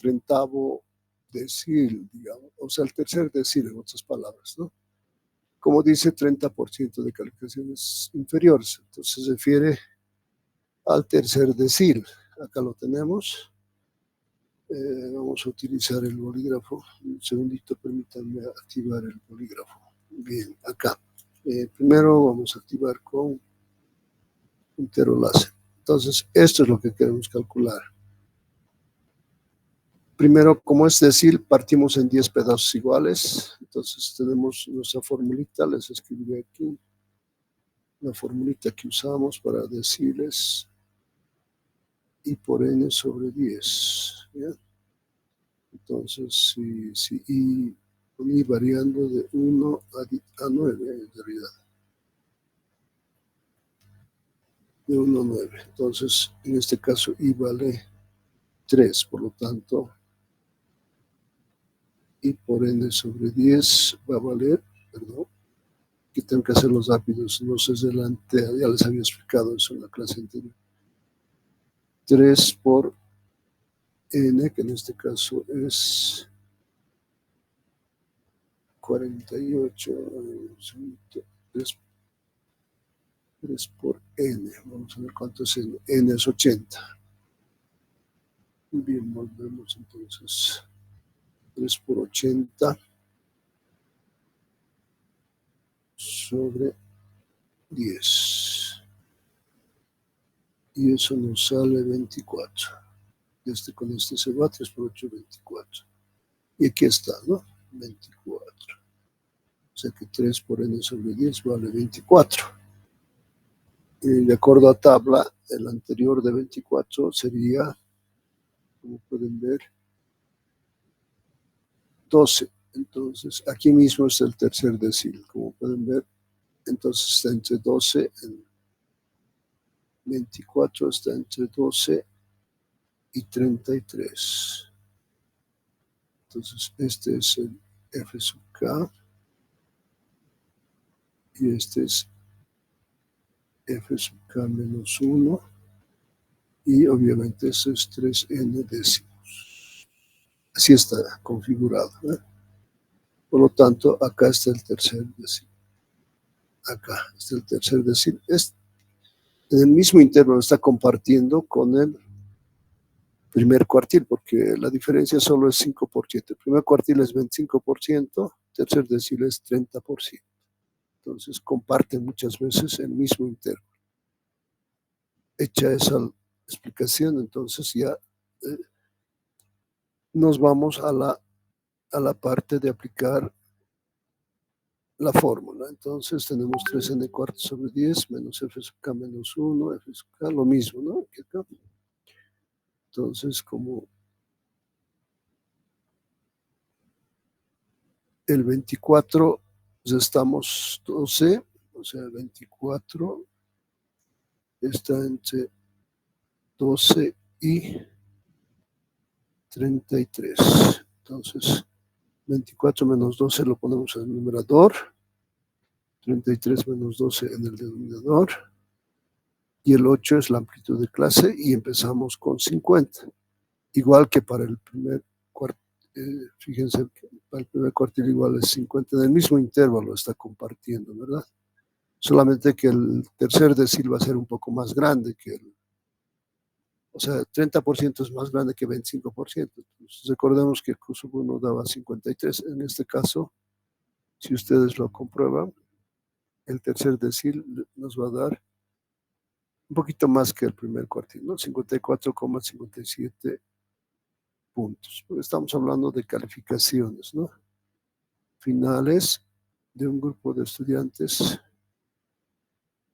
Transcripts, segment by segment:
30º decil, digamos, o sea, el tercer decil, en otras palabras, ¿no? Como dice, 30% de calificaciones inferiores, entonces se refiere al tercer decil. Acá lo tenemos. Vamos a utilizar el bolígrafo. Un segundito, permítanme activar el bolígrafo. Bien, acá. Primero vamos a activar con puntero láser. Entonces, esto es lo que queremos calcular. Primero, como es decir, partimos en 10 pedazos iguales. Entonces, tenemos nuestra formulita. Les escribiré aquí. La formulita que usamos para deciles I por n sobre 10. ¿Bien? Entonces, si I, con I variando de 1 a 9, en realidad. De 1 a 9. Entonces, en este caso, I vale 3. Por lo tanto, I por n sobre 10 va a valer, perdón, que tengo que hacerlos rápidos, no sé delante, ya les había explicado eso en la clase anterior. 3 por n, que en este caso es 48, 3 por n, vamos a ver cuánto es n, n es 80. Bien, volvemos entonces, 3 por 80 sobre 10. Y eso nos sale 24. Con este se va, 3 por 8, 24. Y aquí está, ¿no? 24. O sea que 3 por n sobre 10 vale 24. Y de acuerdo a tabla, el anterior de 24 sería, como pueden ver, 12. Entonces, aquí mismo es el tercer decil, como pueden ver. Entonces está entre 12 y 24, está entre 12 y 33. Entonces, este es el f sub k y este es f sub k menos 1 y obviamente eso es 3n décimos. Así está configurado, ¿eh? Por lo tanto, acá está el tercer decil. Acá está el tercer decil. En el mismo intervalo está compartiendo con el primer cuartil, porque la diferencia solo es 5%. El primer cuartil es 25%, tercer decil es 30%. Entonces comparten muchas veces el mismo intervalo. Hecha esa explicación, entonces ya nos vamos a la parte de aplicar la fórmula. Entonces tenemos 3n cuartos sobre 10 menos f sub k menos 1, f sub k, lo mismo, ¿no? Aquí acá. Entonces, como el 24 restamos 12, o sea, 24 está entre 12 y 33. Entonces, 24 menos 12 lo ponemos en el numerador, 33 menos 12 en el denominador, y el 8 es la amplitud de clase, y empezamos con 50. Igual que para el primer cuartil, fíjense que para el primer cuartil igual es 50, en el mismo intervalo está compartiendo, ¿verdad? Solamente que el tercer decil va a ser un poco más grande que o sea, 30% es más grande que 25%. Entonces, recordemos que el Q sub 1 daba 53. En este caso, si ustedes lo comprueban, el tercer decil nos va a dar un poquito más que el primer cuartil, ¿no? 54,57 puntos. Estamos hablando de calificaciones, ¿no? Finales de un grupo de estudiantes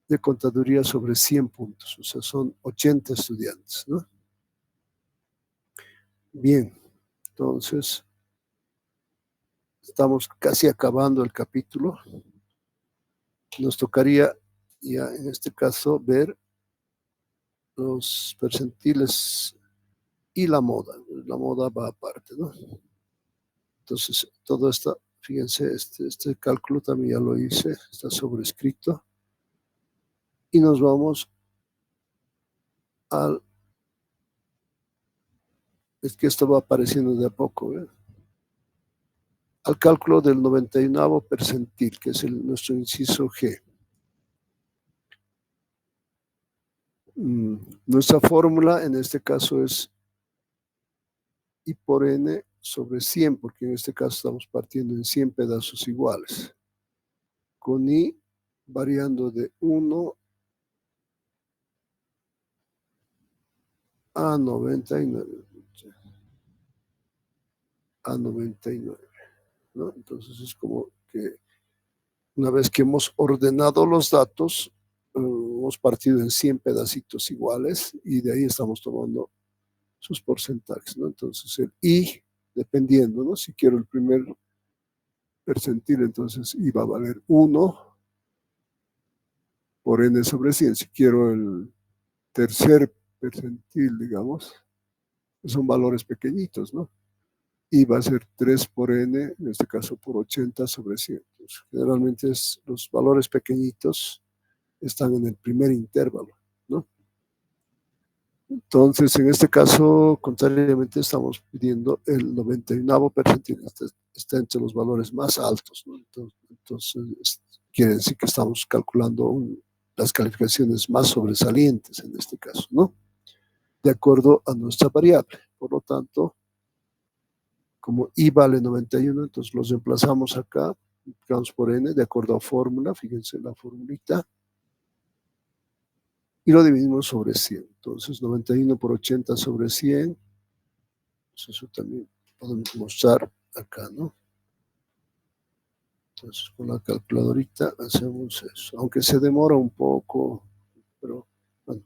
de contaduría sobre 100 puntos, o sea, son 80 estudiantes, ¿no? Bien, entonces estamos casi acabando el capítulo. Nos tocaría ya en este caso ver los percentiles y la moda. La moda va aparte, ¿no? Entonces, todo esto, fíjense, este cálculo también ya lo hice, está sobrescrito. Y nos vamos al Es que esto va apareciendo de a poco, ¿eh? Al cálculo del 91º percentil, que es nuestro inciso G. Nuestra fórmula en este caso es I por n sobre 100, porque en este caso estamos partiendo en 100 pedazos iguales, con I variando de 1 a 99, ¿no? Entonces es como que una vez que hemos ordenado los datos, hemos partido en 100 pedacitos iguales y de ahí estamos tomando sus porcentajes, ¿no? Entonces el I, dependiendo, ¿no? Si quiero el primer percentil, entonces I va a valer 1 por n sobre 100. Si quiero el tercer percentil, digamos, son valores pequeñitos, ¿no? Y va a ser 3 por n, en este caso por 80 sobre 100. Entonces, generalmente los valores pequeñitos están en el primer intervalo, ¿no? Entonces, en este caso, contrariamente, estamos pidiendo el 91º percentil, está entre los valores más altos, ¿no? Entonces, quiere decir que estamos calculando las calificaciones más sobresalientes en este caso, ¿no? De acuerdo a nuestra variable. Por lo tanto, como I vale 91, entonces los reemplazamos acá, multiplicamos por n, de acuerdo a fórmula, fíjense la formulita, y lo dividimos sobre 100. Entonces, 91 por 80 sobre 100, pues eso también podemos mostrar acá, ¿no? Entonces, con la calculadorita hacemos eso, aunque se demora un poco, pero bueno,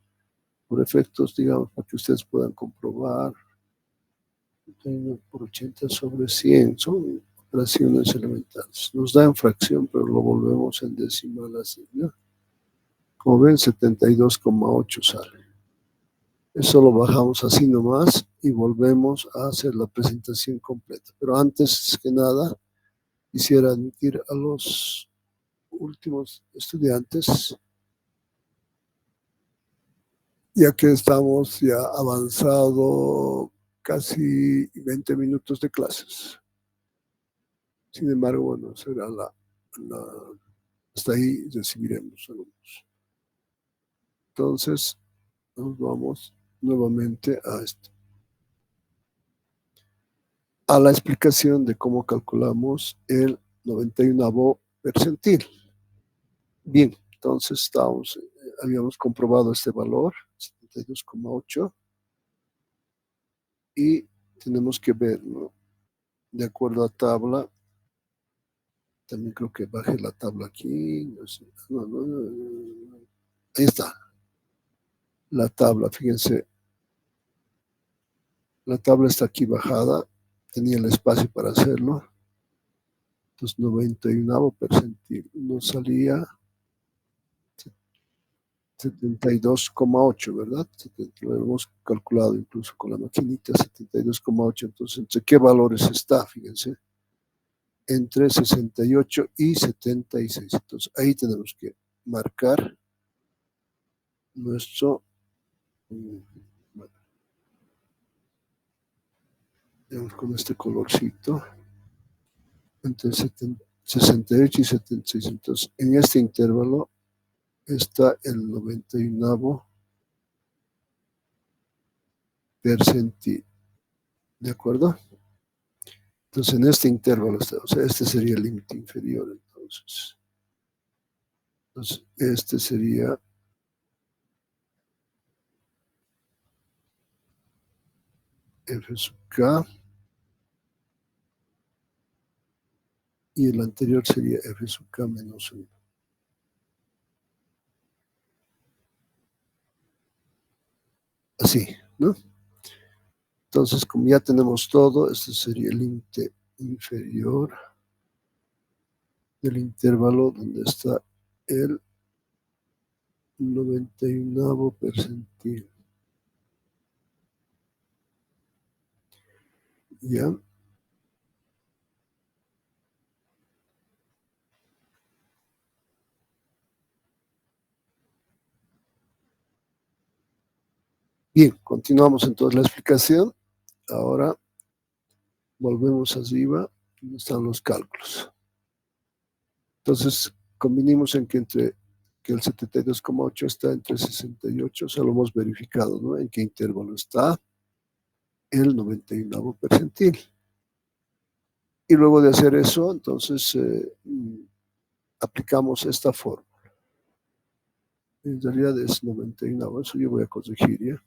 por efectos, digamos, para que ustedes puedan comprobar. 91 por 80 sobre 100 son operaciones elementales. Nos da en fracción, pero lo volvemos en decimal así, ¿no? Como ven, 72,8 sale. Eso lo bajamos así nomás y volvemos a hacer la presentación completa. Pero antes que nada, quisiera admitir a los últimos estudiantes, ya que estamos ya avanzado casi 20 minutos de clases. Sin embargo, bueno, será hasta ahí recibiremos alumnos. Entonces, nos vamos nuevamente a la explicación de cómo calculamos el 91º percentil. Bien, entonces habíamos comprobado este valor, 72,8, y tenemos que ver, ¿no? De acuerdo a tabla, también creo que baje la tabla aquí, no sé, ahí está, la tabla, fíjense, la tabla está aquí bajada, tenía el espacio para hacerlo, entonces 91º percentil, nos salía 72,8, ¿verdad? Lo hemos calculado incluso con la maquinita, 72,8. Entonces, ¿entre qué valores está? Fíjense, entre 68 y 76. Entonces, ahí tenemos que marcar nuestro, bueno, digamos con este colorcito, entre 68 y 76. Entonces, en este intervalo está el 91º percentil, ¿de acuerdo? Entonces, en este intervalo está, o sea, este sería el límite inferior, entonces. Entonces, este sería F sub K y el anterior sería F sub K menos 1. Así, ¿no? Entonces, como ya tenemos todo, este sería el límite inferior del intervalo donde está el 91º percentil. ¿Ya? Bien, continuamos entonces la explicación. Ahora volvemos arriba, donde están los cálculos. Entonces, convinimos en que que el 72,8 está entre 68, o sea, lo hemos verificado, ¿no? En qué intervalo está el 91 percentil. Y luego de hacer eso, entonces aplicamos esta forma. En realidad es 91, eso yo voy a corregir, ¿ya?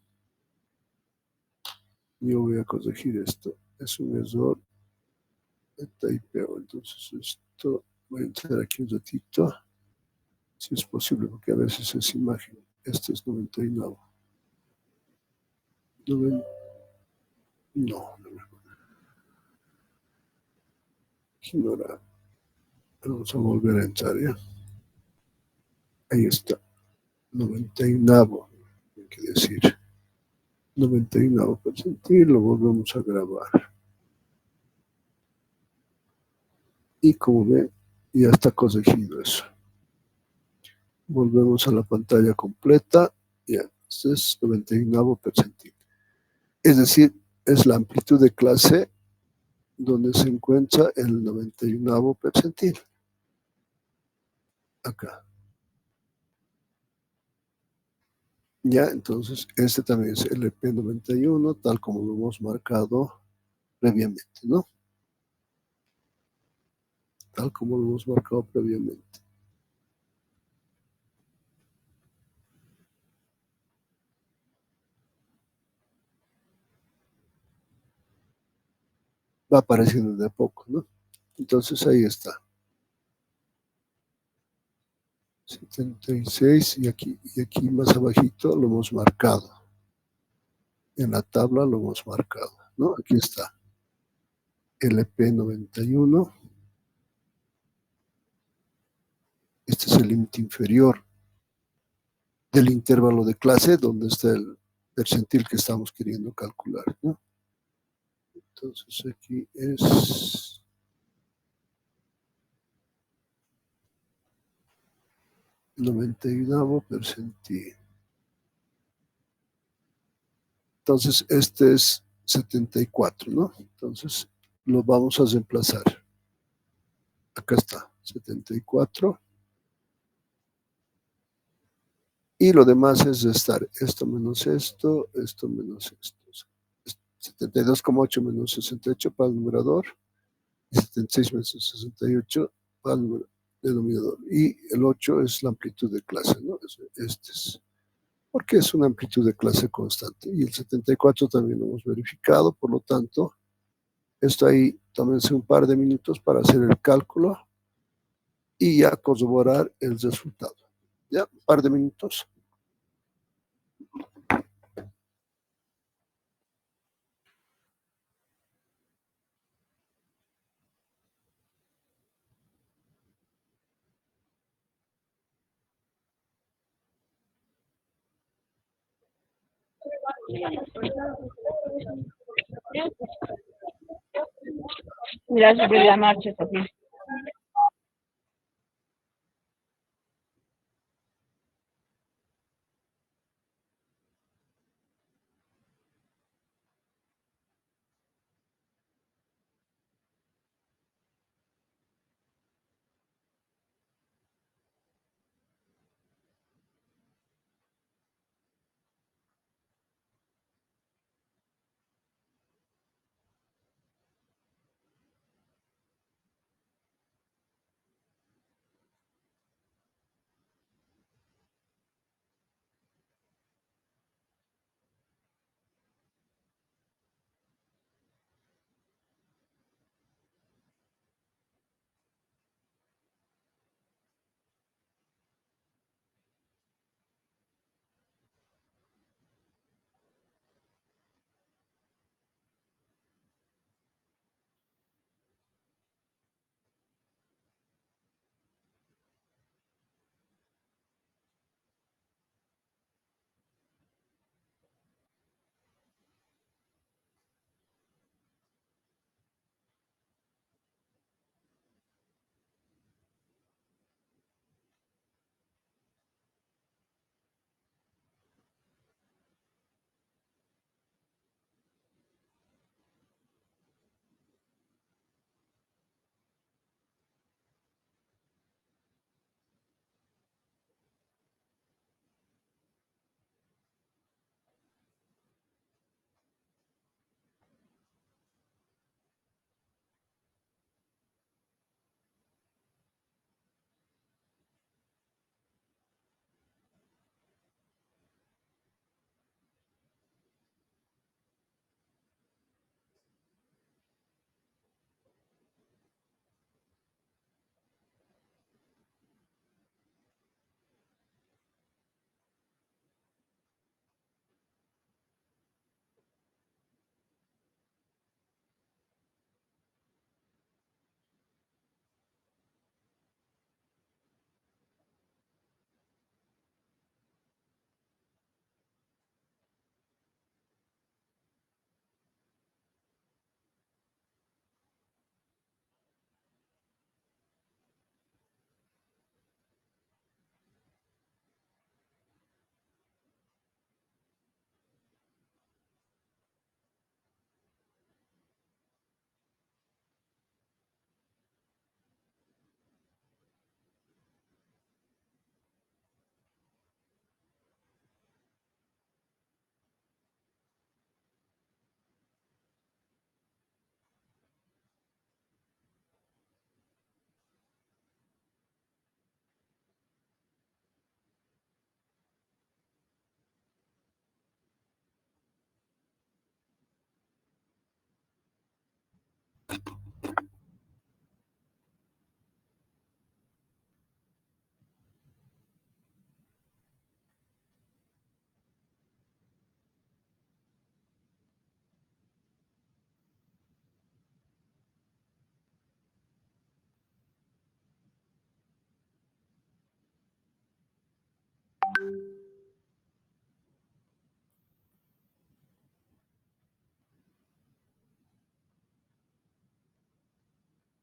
Yo voy a corregir esto. Es un error de typeo, entonces esto, voy a entrar aquí un ratito, si es posible, porque a veces es imagen. Este es 99. No, no me ignora. Vamos a volver a entrar, ¿ya? Ahí está. 91, hay que decir. 91 percentil, lo volvemos a grabar. Y como ven, ya está corregido eso. Volvemos a la pantalla completa. Ya, este es 91 percentil. Es decir, es la amplitud de clase donde se encuentra el 91 percentil. Acá. Ya, entonces, este también es LP91, tal como lo hemos marcado previamente, ¿no? Tal como lo hemos marcado previamente. Va apareciendo de a poco, ¿no? Entonces ahí está. 76 y aquí más abajito lo hemos marcado. En la tabla lo hemos marcado, ¿no? Aquí está. LP91. Este es el límite inferior del intervalo de clase donde está el percentil que estamos queriendo calcular, ¿no? Entonces aquí es 91 percentil. Entonces este es 74, ¿no? Entonces lo vamos a reemplazar. Acá está, 74. Y lo demás es restar esto menos esto, esto menos esto. 72,8 menos 68 para el numerador y 76 menos 68 para el denominador. Y el 8 es la amplitud de clase, ¿no? Este es, porque es una amplitud de clase constante. Y el 74 también lo hemos verificado, por lo tanto, esto ahí, tómense un par de minutos para hacer el cálculo y ya corroborar el resultado. Ya, un par de minutos. Gracias por la marcha, Sofía.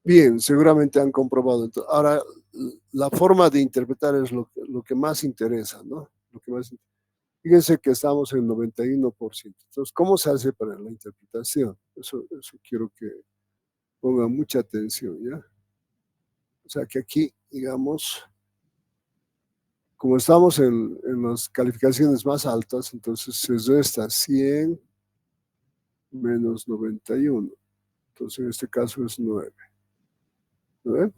Bien, seguramente han comprobado. Ahora, la forma de interpretar es lo que más interesa, ¿no? Lo que más, fíjense que estamos en 91%. Entonces, ¿cómo se hace para la interpretación? Eso quiero que pongan mucha atención, ¿ya? O sea, que aquí, digamos, como estamos en las calificaciones más altas, entonces se resta 100 menos 91. Entonces, en este caso es 9. ¿No ven?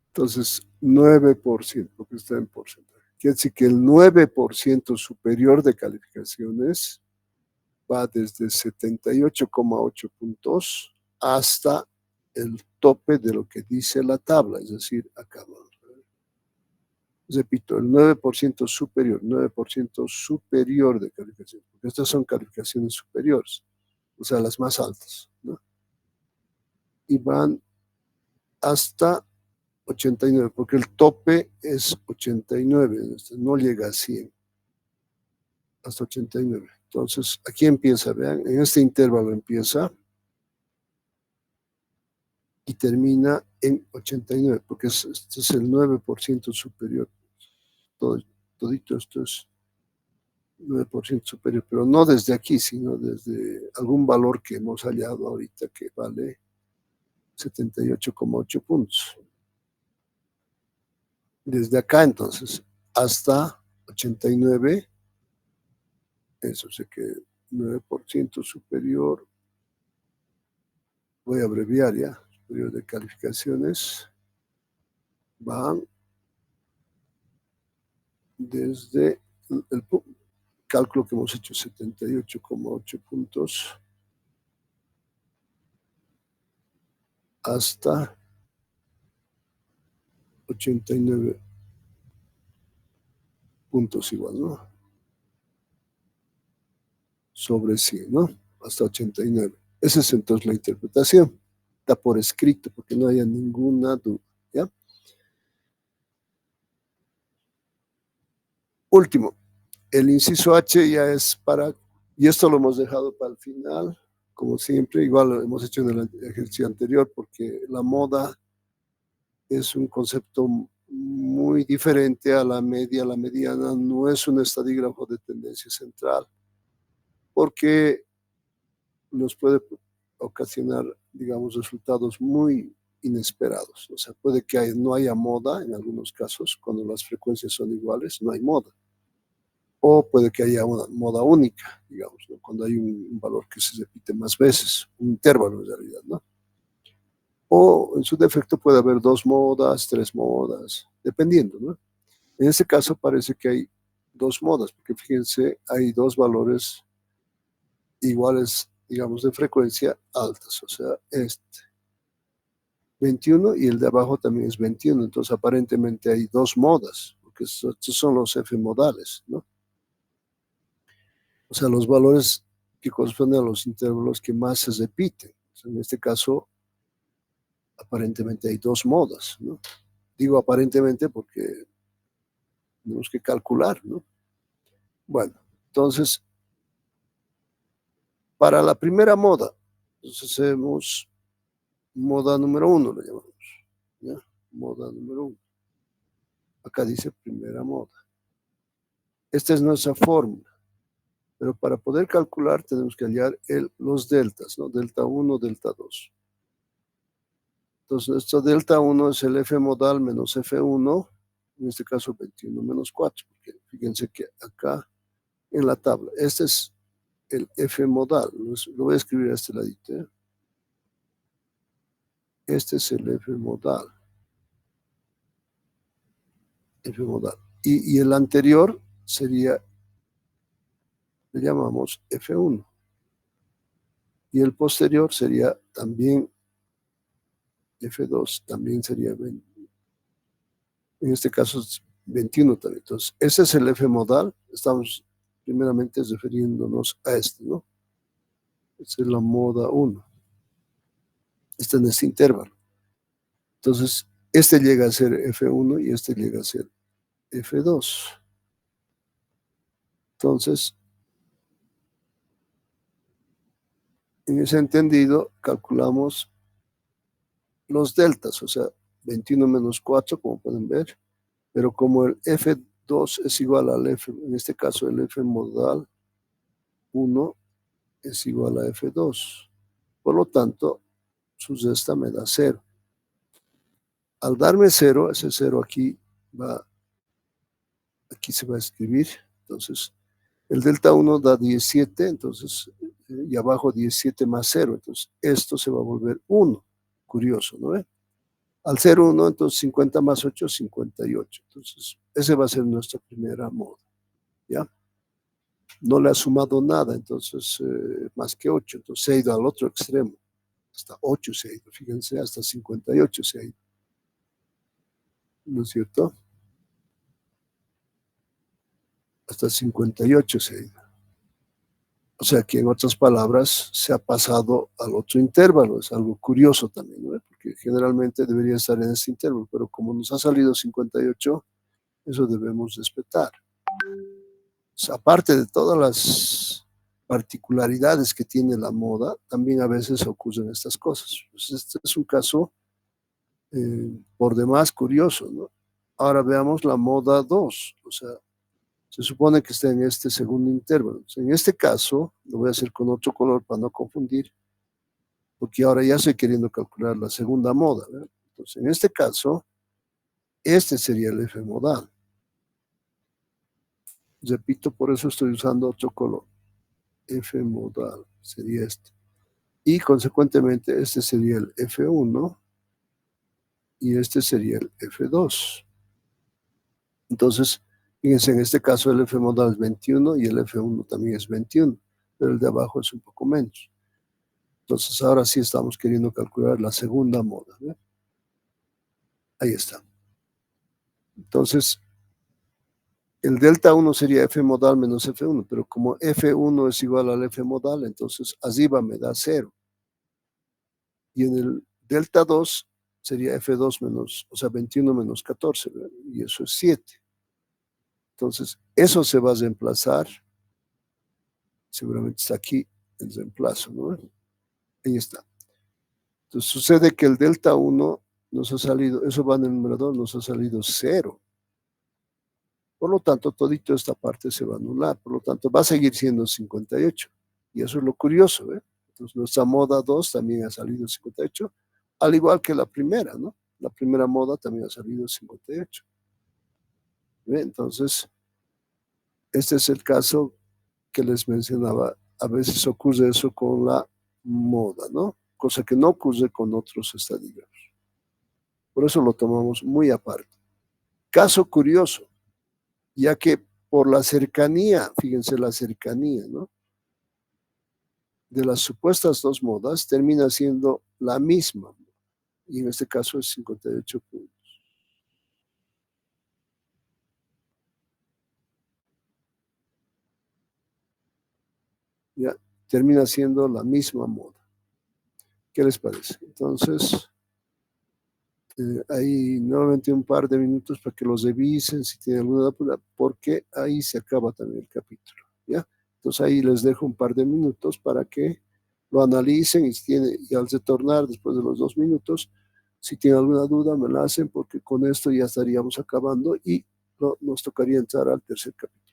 Entonces, 9%, porque está en porcentaje. Quiere decir que el 9% superior de calificaciones va desde 78,8 puntos hasta el tope de lo que dice la tabla, es decir, acá vamos a ver. Repito, el 9% superior, 9% superior de calificación, porque estas son calificaciones superiores, o sea, las más altas, ¿no? Y van hasta 89, porque el tope es 89, no llega a 100, hasta 89. Entonces, aquí empieza, vean, en este intervalo empieza y termina en 89, porque este es el 9% superior. Todito esto es 9% superior, pero no desde aquí, sino desde algún valor que hemos hallado ahorita que vale 78,8 puntos. Desde acá entonces hasta 89, eso sé que 9% superior, voy a abreviar ya, superior de calificaciones, van desde el cálculo que hemos hecho, 78,8 puntos, hasta 89 puntos igual, ¿no? Sobre 100, ¿no? Hasta 89. Esa es entonces la interpretación. Está por escrito, porque no haya ninguna duda, ¿ya? Último, el inciso H ya es para, y esto lo hemos dejado para el final, como siempre, igual lo hemos hecho en el ejercicio anterior, porque la moda es un concepto muy diferente a la media, la mediana, no es un estadígrafo de tendencia central, porque nos puede ocasionar, digamos, resultados muy inesperados. O sea, puede que no haya moda en algunos casos, cuando las frecuencias son iguales, no hay moda. O puede que haya una moda única, digamos, ¿no? Cuando hay un valor que se repite más veces, un intervalo en realidad, ¿no? O en su defecto puede haber dos modas, tres modas, dependiendo, ¿no? En este caso parece que hay dos modas, porque fíjense, hay dos valores iguales, digamos, de frecuencia altas, o sea, este 21 y el de abajo también es 21, entonces aparentemente hay dos modas, porque estos son los F modales, ¿no? O sea, los valores que corresponden a los intervalos que más se repiten. O sea, en este caso, aparentemente hay dos modas, ¿no? Digo aparentemente porque tenemos que calcular, ¿no? Bueno, entonces, para la primera moda, entonces hacemos moda número 1, lo llamamos, ¿ya? Moda número 1. Acá dice primera moda. Esta es nuestra fórmula, pero para poder calcular tenemos que hallar los deltas, ¿no? Delta 1, delta 2. Entonces, nuestro delta 1 es el F modal menos F1, en este caso 21 menos 4, porque fíjense que acá en la tabla, este es el F modal, lo voy a escribir a este ladito, ¿eh? Este es el F modal. F modal. Y el anterior sería, le llamamos F1. Y el posterior sería también F2, también sería, en este caso, 21 también. Entonces, ese es el F modal. Estamos primeramente refiriéndonos a este, ¿no? Esta es la moda 1. Está en este intervalo. Entonces, este llega a ser F1 y este llega a ser F2. Entonces, en ese entendido, calculamos los deltas, o sea, 21 menos 4, como pueden ver, pero como el F2 es igual al F, en este caso el F modal 1 es igual a F2. Por lo tanto, su zesta me da 0. Al darme 0, ese 0 aquí se va a escribir. Entonces, el delta 1 da 17, entonces, y abajo 17 más 0. Entonces, esto se va a volver 1. Curioso, ¿no? Al ser 1, entonces 50 más 8 es 58. Entonces, ese va a ser nuestra primera moda. ¿Ya? No le ha sumado nada, entonces, más que 8. Entonces, se ha ido al otro extremo. Hasta 8 se ha ido, fíjense, hasta 58 se ha ido. ¿No es cierto? Hasta 58 se ha ido. O sea que en otras palabras se ha pasado al otro intervalo. Es algo curioso también, ¿no? Porque generalmente debería estar en ese intervalo, pero como nos ha salido 58, eso debemos respetar. O sea, aparte de todas las particularidades que tiene la moda, también a veces ocurren estas cosas. Pues este es un caso por demás curioso, ¿no? Ahora veamos la moda 2, o sea, se supone que está en este segundo intervalo. En este caso, lo voy a hacer con otro color para no confundir, porque ahora ya estoy queriendo calcular la segunda moda, ¿verdad? Entonces, en este caso, este sería el F modal. Repito, por eso estoy usando otro color. F modal sería este. Y consecuentemente, este sería el F1 y este sería el F2. Entonces, fíjense, en este caso el F modal es 21 y el F1 también es 21, pero el de abajo es un poco menos. Entonces, ahora sí estamos queriendo calcular la segunda moda, ¿verdad? Ahí está. Entonces, el delta 1 sería F modal menos F1, pero como F1 es igual al F modal, entonces arriba me da 0. Y en el delta 2 sería F2 menos, o sea, 21 menos 14, ¿verdad? Y eso es 7. Entonces, eso se va a reemplazar. Seguramente está aquí el reemplazo, ¿no? Ahí está. Entonces, sucede que el delta 1 nos ha salido, eso va en el numerador, nos ha salido 0. Por lo tanto, todito esta parte se va a anular. Por lo tanto, va a seguir siendo 58. Y eso es lo curioso, ¿eh? Entonces, nuestra moda 2 también ha salido 58, al igual que la primera, ¿no? La primera moda también ha salido 58. ¿Ve? Entonces, este es el caso que les mencionaba. A veces ocurre eso con la moda, ¿no? Cosa que no ocurre con otros estadios. Por eso lo tomamos muy aparte. Caso curioso, ya que por la cercanía, fíjense la cercanía, ¿no? De las supuestas dos modas termina siendo la misma, y en este caso es 58 puntos. Ya termina siendo la misma moda. ¿Qué les parece? Entonces, ahí nuevamente un par de minutos para que los revisen si tienen alguna duda, porque ahí se acaba también el capítulo. ¿Ya? Entonces ahí les dejo un par de minutos para que lo analicen y al retornar después de los 2 minutos, si tienen alguna duda me la hacen porque con esto ya estaríamos acabando y nos tocaría entrar al tercer capítulo.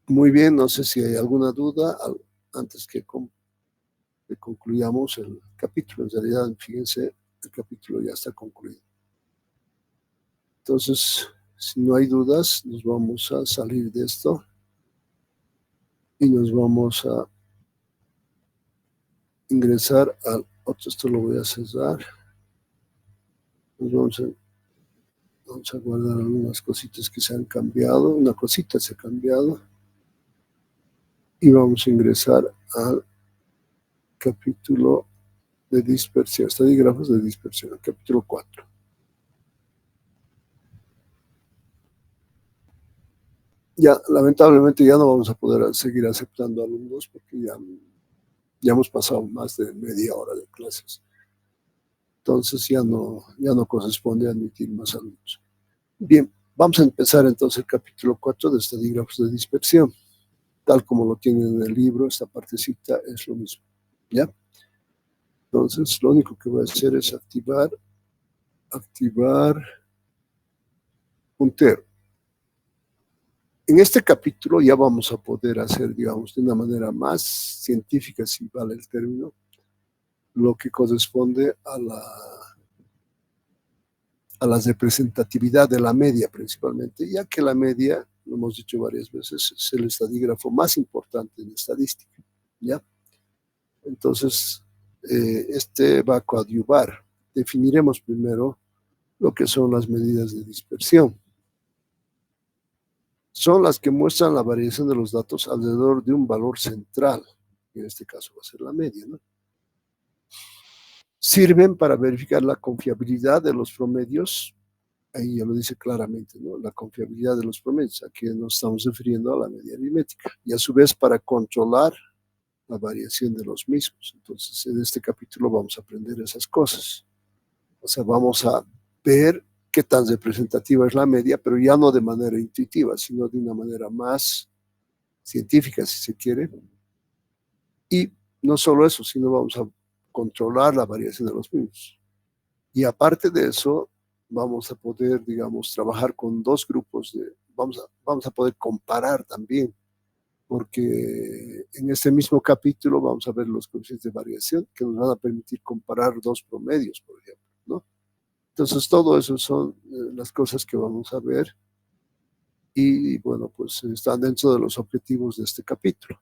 Muy bien, no sé si hay alguna duda antes que concluyamos el capítulo. En realidad, fíjense, el capítulo ya está concluido. Entonces, si no hay dudas, nos vamos a salir de esto y nos vamos a ingresar al otro. Esto lo voy a cerrar. Nos vamos a guardar algunas cositas que se han cambiado. Una cosita se ha cambiado. Y vamos a ingresar al capítulo de dispersión, estadígrafos de dispersión, el capítulo 4. Ya, lamentablemente ya no vamos a poder seguir aceptando alumnos porque ya hemos pasado más de media hora de clases. Entonces ya no corresponde admitir más alumnos. Bien, vamos a empezar entonces el capítulo 4 de estadígrafos de dispersión. Tal como lo tienen en el libro, esta partecita es lo mismo. ¿Ya? Entonces, lo único que voy a hacer es activar puntero. En este capítulo ya vamos a poder hacer, digamos, de una manera más científica, si vale el término, lo que corresponde a la representatividad de la media principalmente, ya que la media, lo hemos dicho varias veces, es el estadígrafo más importante en estadística, ¿ya? Entonces, este va a coadyuvar. Definiremos primero lo que son las medidas de dispersión. Son las que muestran la variación de los datos alrededor de un valor central, en este caso va a ser la media, ¿no? Sirven para verificar la confiabilidad de los promedios, ahí ya lo dice claramente, ¿no? La confiabilidad de los promedios, aquí nos estamos refiriendo a la media aritmética, y a su vez para controlar la variación de los mismos. Entonces, en este capítulo vamos a aprender esas cosas. O sea, vamos a ver qué tan representativa es la media, pero ya no de manera intuitiva, sino de una manera más científica, si se quiere. Y no solo eso, sino vamos a controlar la variación de los mismos. Y aparte de eso, vamos a poder, digamos, trabajar con dos grupos vamos a poder comparar también, porque en este mismo capítulo vamos a ver los coeficientes de variación que nos van a permitir comparar dos promedios, por ejemplo, ¿no? Entonces, todo eso son las cosas que vamos a ver y, bueno, pues están dentro de los objetivos de este capítulo.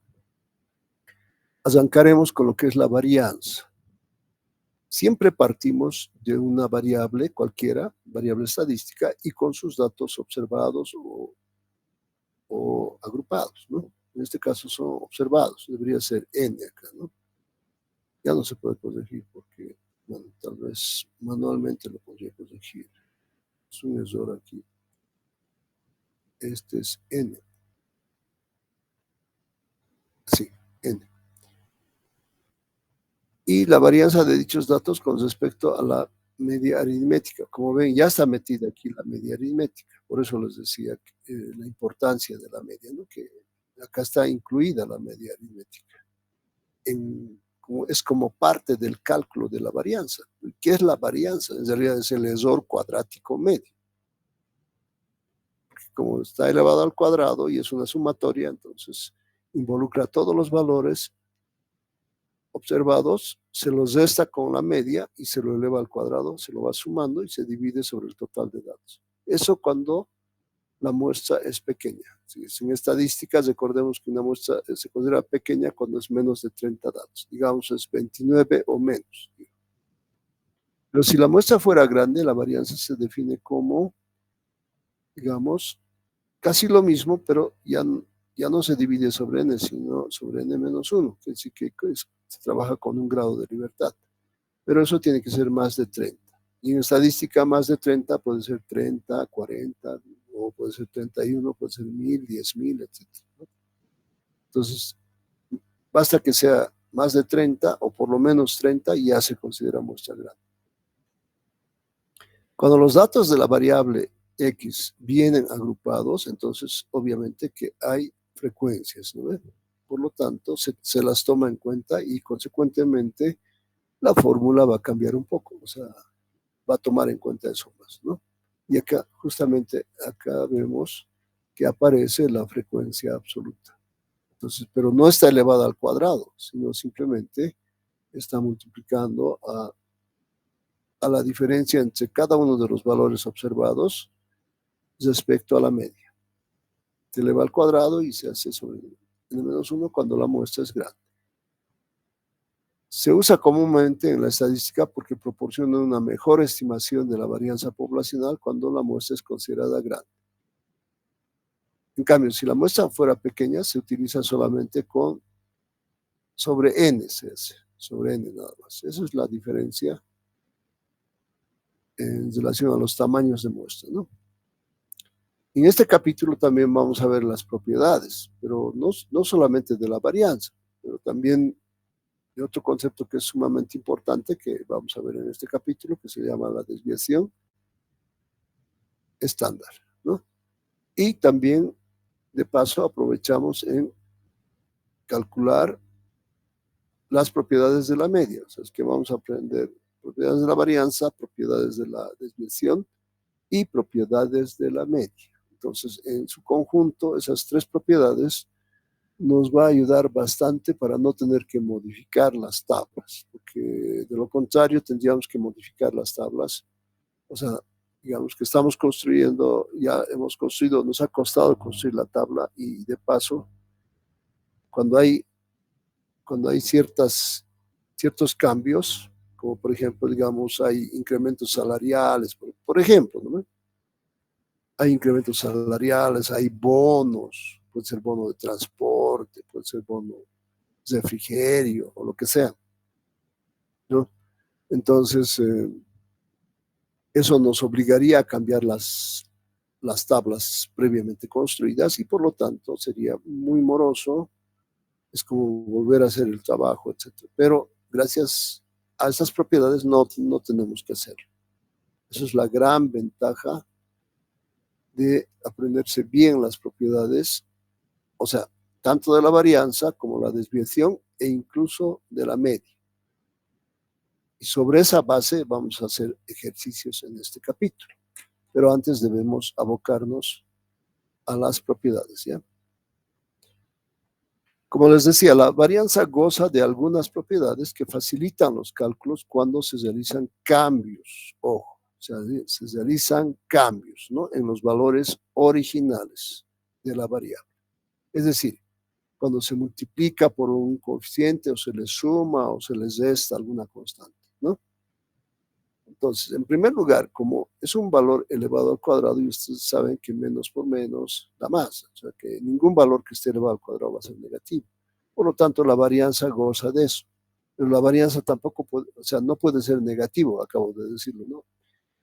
Arrancaremos con lo que es la varianza. Siempre partimos de una variable cualquiera, variable estadística, y con sus datos observados o agrupados, ¿no? En este caso son observados, debería ser n acá, ¿no? Ya no se puede corregir porque, bueno, tal vez manualmente lo podría corregir. Es un error aquí. Este es n. Sí, n. Y la varianza de dichos datos con respecto a la media aritmética. Como ven, ya está metida aquí la media aritmética. Por eso les decía la importancia de la media, ¿no? Que acá está incluida la media aritmética. Es como parte del cálculo de la varianza. ¿Qué es la varianza? En realidad es el error cuadrático medio. Porque como está elevado al cuadrado y es una sumatoria, entonces involucra todos los valores observados, se los resta con la media y se lo eleva al cuadrado, se lo va sumando y se divide sobre el total de datos. Eso cuando la muestra es pequeña. En estadísticas, recordemos que una muestra se considera pequeña cuando es menos de 30 datos. Digamos, es 29 o menos. Pero si la muestra fuera grande, la varianza se define como, digamos, casi lo mismo, pero ya no se divide sobre n, sino sobre n-1, que sí que se trabaja con un grado de libertad. Pero eso tiene que ser más de 30. Y en estadística, más de 30 puede ser 30, 40, o puede ser 31, puede ser 1000, 10.000, etc. ¿no? Entonces, basta que sea más de 30 o por lo menos 30 y ya se considera muestra grande. Cuando los datos de la variable X vienen agrupados, entonces obviamente que hay frecuencias, ¿no? Por lo tanto, se las toma en cuenta y consecuentemente la fórmula va a cambiar un poco, o sea, va a tomar en cuenta eso más, ¿no? Y acá, justamente acá vemos que aparece la frecuencia absoluta. Entonces, pero no está elevada al cuadrado, sino simplemente está multiplicando a la diferencia entre cada uno de los valores observados respecto a la media. Se eleva al cuadrado y se hace sobre n-1 cuando la muestra es grande. Se usa comúnmente en la estadística porque proporciona una mejor estimación de la varianza poblacional cuando la muestra es considerada grande. En cambio, si la muestra fuera pequeña, se utiliza solamente sobre n, sobre n nada más. Esa es la diferencia en relación a los tamaños de muestra, ¿no? En este capítulo también vamos a ver las propiedades, pero no solamente de la varianza, pero también de otro concepto que es sumamente importante que vamos a ver en este capítulo, que se llama la desviación estándar, ¿no? Y también, de paso, aprovechamos en calcular las propiedades de la media. O sea, es que vamos a aprender propiedades de la varianza, propiedades de la desviación y propiedades de la media. Entonces, en su conjunto, esas tres propiedades nos va a ayudar bastante para no tener que modificar las tablas, porque de lo contrario tendríamos que modificar las tablas. O sea, digamos que estamos construyendo, ya hemos construido, nos ha costado construir la tabla y de paso, cuando hay ciertos cambios, como por ejemplo, digamos, hay incrementos salariales, por ejemplo, ¿no? Hay incrementos salariales, hay bonos, puede ser bono de transporte, puede ser bono de refrigerio o lo que sea, ¿no? Entonces, eso nos obligaría a cambiar las tablas previamente construidas y por lo tanto sería muy moroso, es como volver a hacer el trabajo, etc. Pero gracias a esas propiedades no tenemos que hacerlo. Esa es la gran ventaja de aprenderse bien las propiedades, o sea, tanto de la varianza como la desviación e incluso de la media. Y sobre esa base vamos a hacer ejercicios en este capítulo. Pero antes debemos abocarnos a las propiedades, ¿ya? Como les decía, la varianza goza de algunas propiedades que facilitan los cálculos cuando se realizan cambios, ojo, se realizan cambios, ¿no?, en los valores originales de la variable. Es decir, cuando se multiplica por un coeficiente o se le suma o se le resta alguna constante, ¿no? Entonces, en primer lugar, como es un valor elevado al cuadrado, y ustedes saben que menos por menos da más, o sea que ningún valor que esté elevado al cuadrado va a ser negativo. Por lo tanto, la varianza goza de eso. Pero la varianza tampoco puede, o sea, no puede ser negativo, acabo de decirlo, ¿no?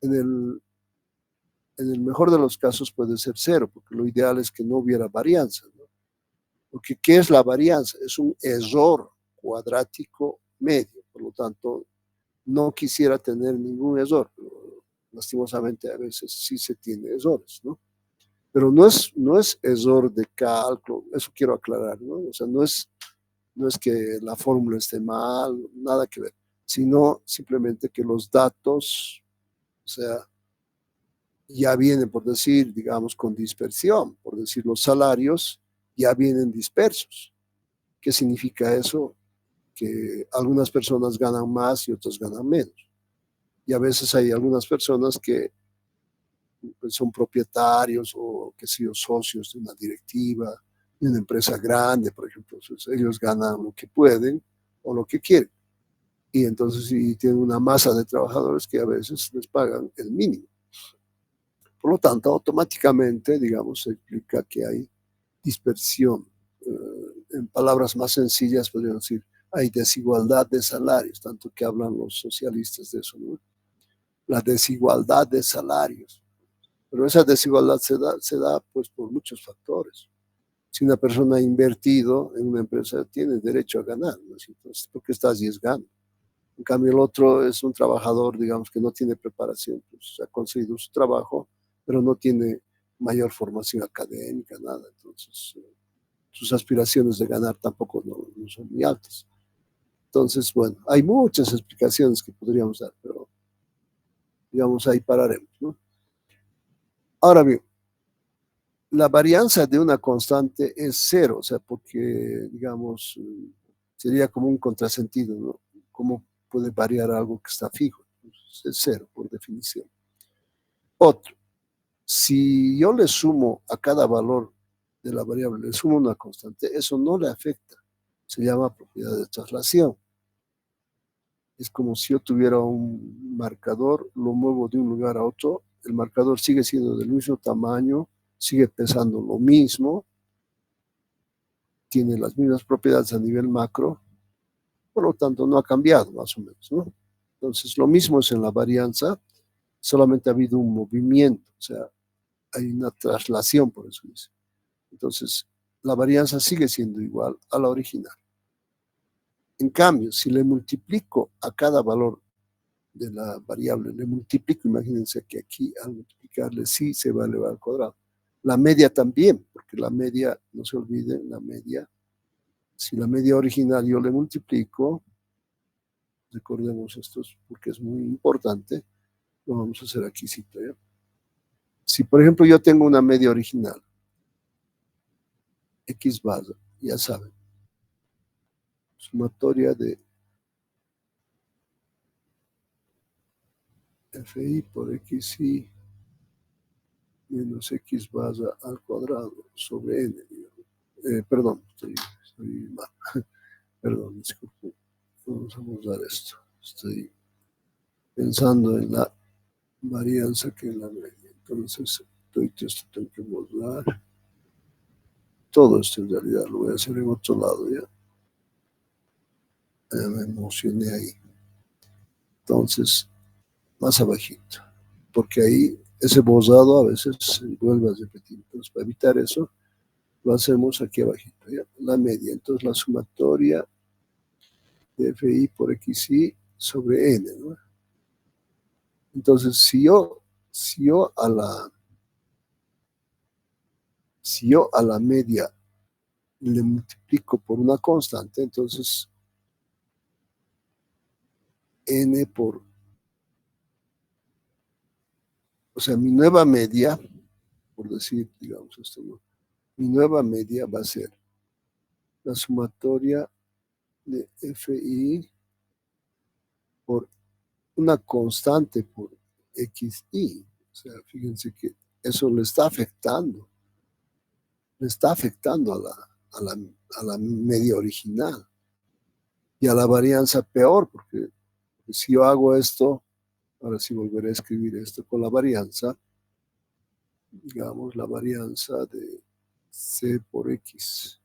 En el mejor de los casos puede ser cero, porque lo ideal es que no hubiera varianza, ¿no? Porque, ¿qué es la varianza? Es un error cuadrático medio, por lo tanto, no quisiera tener ningún error, pero lastimosamente a veces sí se tiene errores, ¿no? Pero no es error de cálculo, eso quiero aclarar, ¿no? O sea, no es que la fórmula esté mal, nada que ver, sino simplemente que los datos, o sea, ya vienen, por decir, digamos, con dispersión, por decir, los salarios ya vienen dispersos. ¿Qué significa eso? Que algunas personas ganan más y otras ganan menos. Y a veces hay algunas personas que pues, son propietarios o que son socios de una directiva, de una empresa grande, por ejemplo. Entonces, ellos ganan lo que pueden o lo que quieren. Y entonces sí, tienen una masa de trabajadores que a veces les pagan el mínimo. Por lo tanto, automáticamente, digamos, se explica que hay dispersión. En palabras más sencillas, podríamos decir, hay desigualdad de salarios, tanto que hablan los socialistas de eso, ¿no? La desigualdad de salarios. Pero esa desigualdad se da pues por muchos factores. Si una persona ha invertido en una empresa, tiene derecho a ganar, ¿no? Entonces, ¿por qué está arriesgando? En cambio, el otro es un trabajador, digamos, que no tiene preparación, pues ha conseguido su trabajo, pero no tiene mayor formación académica, nada. Entonces, sus aspiraciones de ganar tampoco no son muy altas. Entonces, bueno, hay muchas explicaciones que podríamos dar, pero digamos ahí pararemos, ¿no? Ahora bien, la varianza de una constante es cero, o sea, porque, digamos, sería como un contrasentido, ¿no? ¿Cómo puede variar algo que está fijo? Entonces, es cero, por definición. Otro, si yo le sumo a cada valor de la variable, le sumo una constante, eso no le afecta. Se llama propiedad de traslación. Es como si yo tuviera un marcador, lo muevo de un lugar a otro, el marcador sigue siendo del mismo tamaño, sigue pesando lo mismo, tiene las mismas propiedades a nivel macro, por lo tanto no ha cambiado más o menos, ¿no? Entonces lo mismo es en la varianza, solamente ha habido un movimiento, o sea, hay una traslación, por eso dice. Entonces la varianza sigue siendo igual a la original. En cambio, si le multiplico a cada valor de la variable, le multiplico, imagínense que aquí al multiplicarle sí se va a elevar al cuadrado. La media también, porque la media, no se olviden, la media, si la media original yo le multiplico, recordemos esto porque es muy importante, lo vamos a hacer aquí, ¿sí? Si por ejemplo yo tengo una media original, x base, ya saben, sumatoria de fi por xi menos x base al cuadrado sobre n. Perdón, estoy mal. Perdón, disculpen. Vamos a borrar esto. Estoy pensando en la varianza que en la media. Entonces, esto tengo que borrar. Todo esto en realidad lo voy a hacer en otro lado ya. Me emocioné ahí. Entonces, más abajito. Porque ahí ese borrado a veces se vuelve a repetir. Entonces, para evitar eso, lo hacemos aquí abajito, ¿ya? La media. Entonces, la sumatoria de fi por xi sobre n, ¿no? Entonces, si yo a la media le multiplico por una constante, entonces n por, o sea, mi nueva media, por decir, digamos esto, ¿no? Mi nueva media va a ser la sumatoria de fi por una constante por xi. O sea, fíjense que eso le está afectando a la media original y a la varianza peor, porque si yo hago esto, ahora sí volveré a escribir esto con la varianza, digamos la varianza de c por x.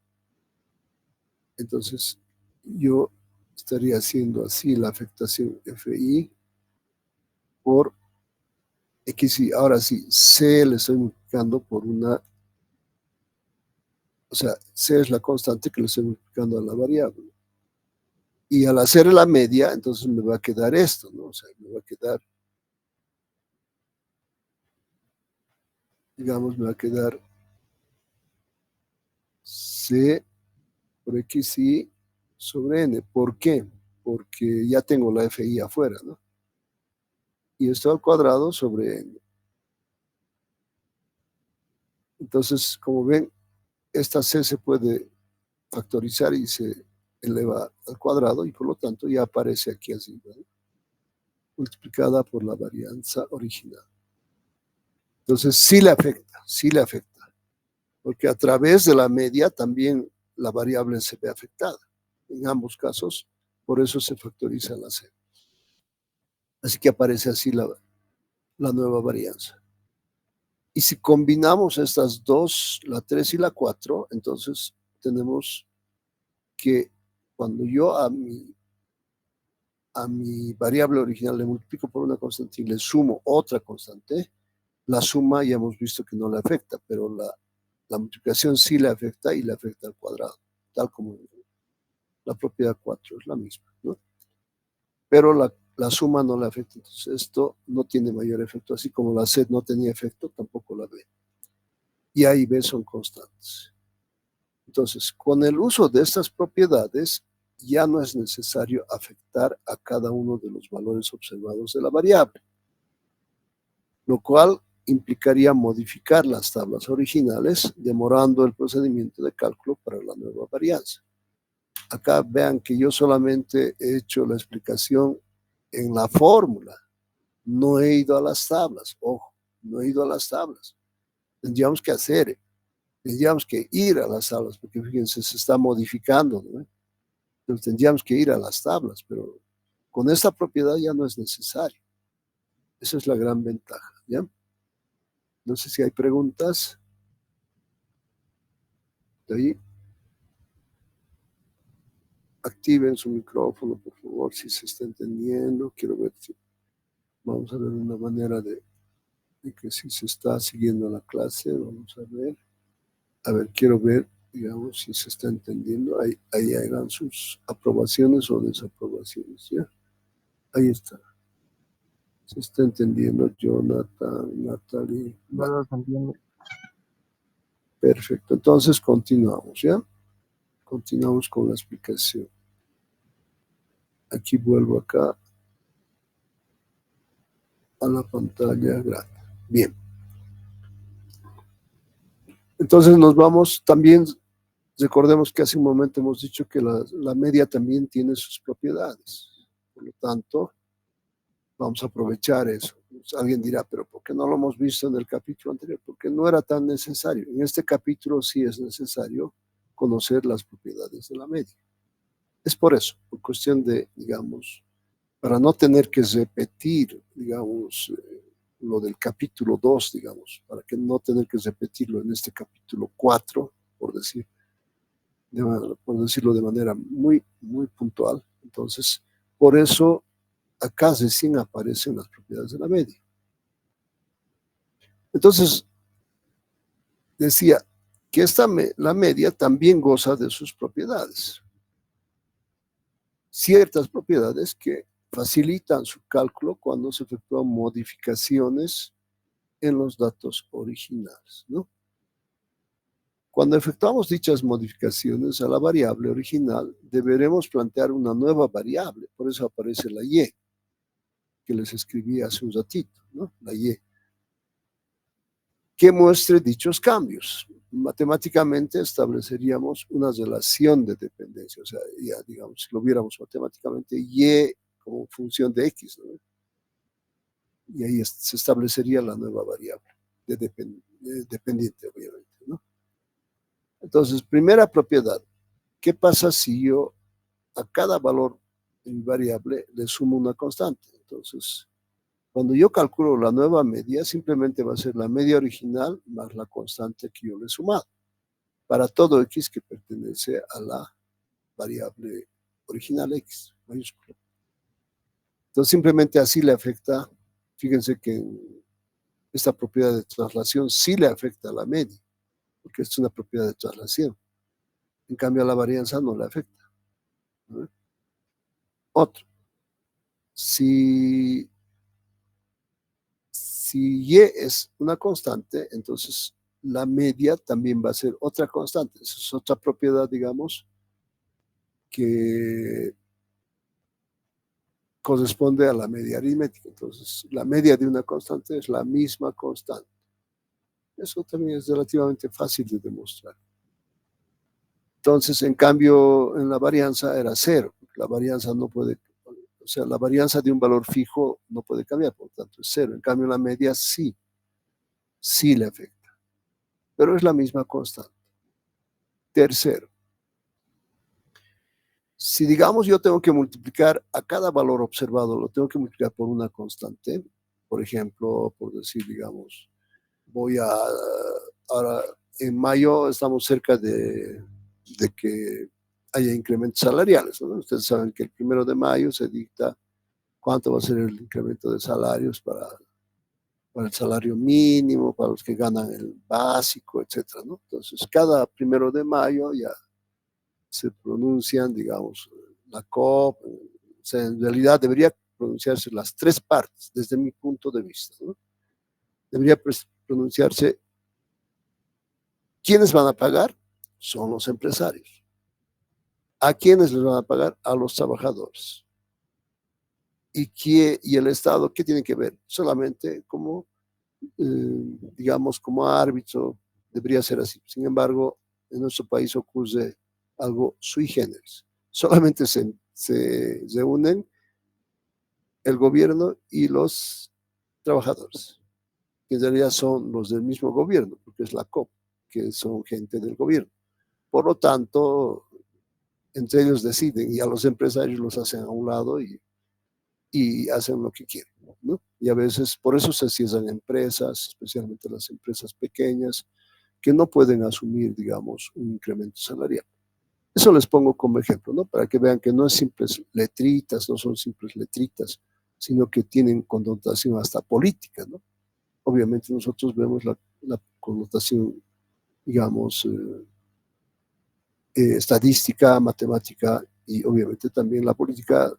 Entonces yo estaría haciendo así la afectación fi por xi. Ahora sí, c le estoy multiplicando por una, o sea, c es la constante que le estoy multiplicando a la variable. Y al hacer la media, entonces me va a quedar esto, ¿no? O sea, me va a quedar, digamos, me va a quedar c por xi sobre n. ¿Por qué? Porque ya tengo la fi afuera, ¿no? Y esto al cuadrado sobre n. Entonces, como ven, esta c se puede factorizar y se eleva al cuadrado y por lo tanto ya aparece aquí así, ¿no? Multiplicada por la varianza original. Entonces sí le afecta, porque a través de la media también la variable se ve afectada. En ambos casos, por eso se factoriza la c. Así que aparece así la nueva varianza. Y si combinamos estas dos, la 3 y la 4, entonces tenemos que cuando yo a mi variable original le multiplico por una constante y le sumo otra constante, la suma ya hemos visto que no le afecta, pero la multiplicación sí le afecta y le afecta al cuadrado, tal como la propiedad 4 es la misma, ¿no? Pero la suma no le afecta, entonces esto no tiene mayor efecto, así como la C no tenía efecto, tampoco la B. Y A y B son constantes. Entonces, con el uso de estas propiedades, ya no es necesario afectar a cada uno de los valores observados de la variable, lo cual implicaría modificar las tablas originales, demorando el procedimiento de cálculo para la nueva varianza. Acá vean que yo solamente he hecho la explicación en la fórmula, no he ido a las tablas, ojo, no he ido a las tablas. Tendríamos que ir a las tablas, porque fíjense, se está modificando, ¿no? Entonces tendríamos que ir a las tablas, pero con esta propiedad ya no es necesario. Esa es la gran ventaja, ¿ya? No sé si hay preguntas. De ahí, activen su micrófono, por favor, si se está entendiendo. Quiero ver si vamos a ver una manera de que si se está siguiendo la clase. Vamos a ver. A ver, quiero ver, digamos, si se está entendiendo. Ahí hagan sus aprobaciones o desaprobaciones, ¿ya? Ahí está. Se está entendiendo, Jonathan, Natalie. No se entiende. Perfecto, entonces continuamos, ¿ya? Continuamos con la explicación. Aquí vuelvo acá a la pantalla grande. Bien. Entonces nos vamos también, recordemos que hace un momento hemos dicho que la media también tiene sus propiedades. Por lo tanto, vamos a aprovechar eso. Pues alguien dirá, pero ¿por qué no lo hemos visto en el capítulo anterior? Porque no era tan necesario. En este capítulo sí es necesario conocer las propiedades de la media. Es por eso, por cuestión de, digamos, para no tener que repetir, digamos, lo del capítulo 2, digamos, para que no tener que repetirlo en este capítulo 4, por decirlo de manera muy, muy puntual. Entonces, por eso acá recién aparecen las propiedades de la media. Entonces, decía que la media también goza de sus propiedades. Ciertas propiedades que facilitan su cálculo cuando se efectúan modificaciones en los datos originales, ¿no? Cuando efectuamos dichas modificaciones a la variable original, deberemos plantear una nueva variable, por eso aparece la y, que les escribí hace un ratito, ¿no? La y, que muestre dichos cambios. Matemáticamente estableceríamos una relación de dependencia, o sea, ya digamos, si lo viéramos matemáticamente, y como función de x, ¿no? Y ahí se establecería la nueva variable dependiente, obviamente, ¿no? Entonces, primera propiedad, ¿qué pasa si yo a cada valor de mi variable le sumo una constante? Entonces, cuando yo calculo la nueva media, simplemente va a ser la media original más la constante que yo le he sumado, para todo x que pertenece a la variable original x, mayúscula. Entonces, simplemente así le afecta, fíjense que esta propiedad de traslación sí le afecta a la media, porque es una propiedad de traslación. En cambio, a la varianza no le afecta, ¿no? Otro. Si y es una constante, entonces la media también va a ser otra constante. Esa es otra propiedad, digamos, que corresponde a la media aritmética. Entonces, la media de una constante es la misma constante. Eso también es relativamente fácil de demostrar. Entonces, en cambio, en la varianza era cero. La varianza no puede, o sea, la varianza de un valor fijo no puede cambiar, por tanto es cero. En cambio, la media sí le afecta, pero es la misma constante. Tercero, si digamos yo tengo que multiplicar a cada valor observado, lo tengo que multiplicar por una constante, por ejemplo, por decir, digamos, ahora en mayo estamos cerca de que haya incrementos salariales, ¿no? Ustedes saben que el 1 de mayo se dicta cuánto va a ser el incremento de salarios para el salario mínimo, para los que ganan el básico, etcétera, ¿no? Entonces, cada 1 de mayo ya se pronuncian, digamos, la COP, o sea, en realidad debería pronunciarse las tres partes, desde mi punto de vista, ¿no? Debería pronunciarse quiénes van a pagar, son los empresarios. ¿A quiénes les van a pagar? A los trabajadores. ¿Y el Estado qué tiene que ver? Solamente como digamos, como árbitro, debería ser así. Sin embargo, en nuestro país ocurre algo sui generis. Solamente se reúnen el gobierno y los trabajadores, que en realidad son los del mismo gobierno, porque es la COP, que son gente del gobierno. Por lo tanto, entre ellos deciden y a los empresarios los hacen a un lado y hacen lo que quieren, ¿no? Y a veces por eso se cierran empresas, especialmente las empresas pequeñas, que no pueden asumir, digamos, un incremento salarial. Eso les pongo como ejemplo, ¿no? Para que vean que no es simples letritas, no son simples letritas, sino que tienen connotación hasta política, ¿no? Obviamente nosotros vemos la connotación, digamos, estadística, matemática y obviamente también la política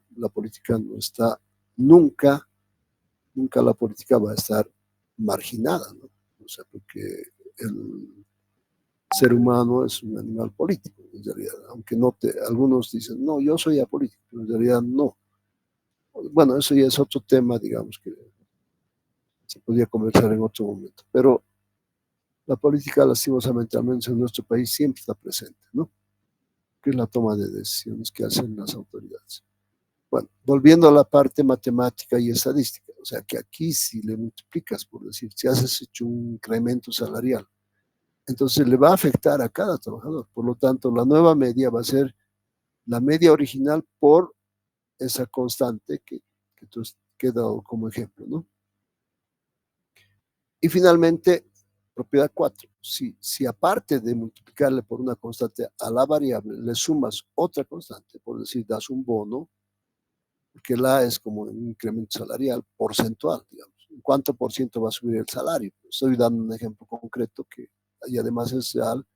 no está nunca, nunca la política va a estar marginada, ¿no? O sea, porque el ser humano es un animal político, en realidad, aunque no algunos dicen, no, yo soy apolítico, pero en realidad no. Bueno, eso ya es otro tema, digamos, que se podría conversar en otro momento, pero la política, lastimosamente, al menos en nuestro país, siempre está presente, ¿no? Que es la toma de decisiones que hacen las autoridades. Bueno, volviendo a la parte matemática y estadística, o sea que aquí si le multiplicas, por decir, si has hecho un incremento salarial, entonces le va a afectar a cada trabajador. Por lo tanto, la nueva media va a ser la media original por esa constante que tú has dado como ejemplo, ¿no? Y finalmente, propiedad 4. Si aparte de multiplicarle por una constante a la variable, le sumas otra constante, por decir, das un bono, porque la es como un incremento salarial porcentual, digamos. ¿En cuánto por ciento va a subir el salario? Estoy dando un ejemplo concreto que, y además es real,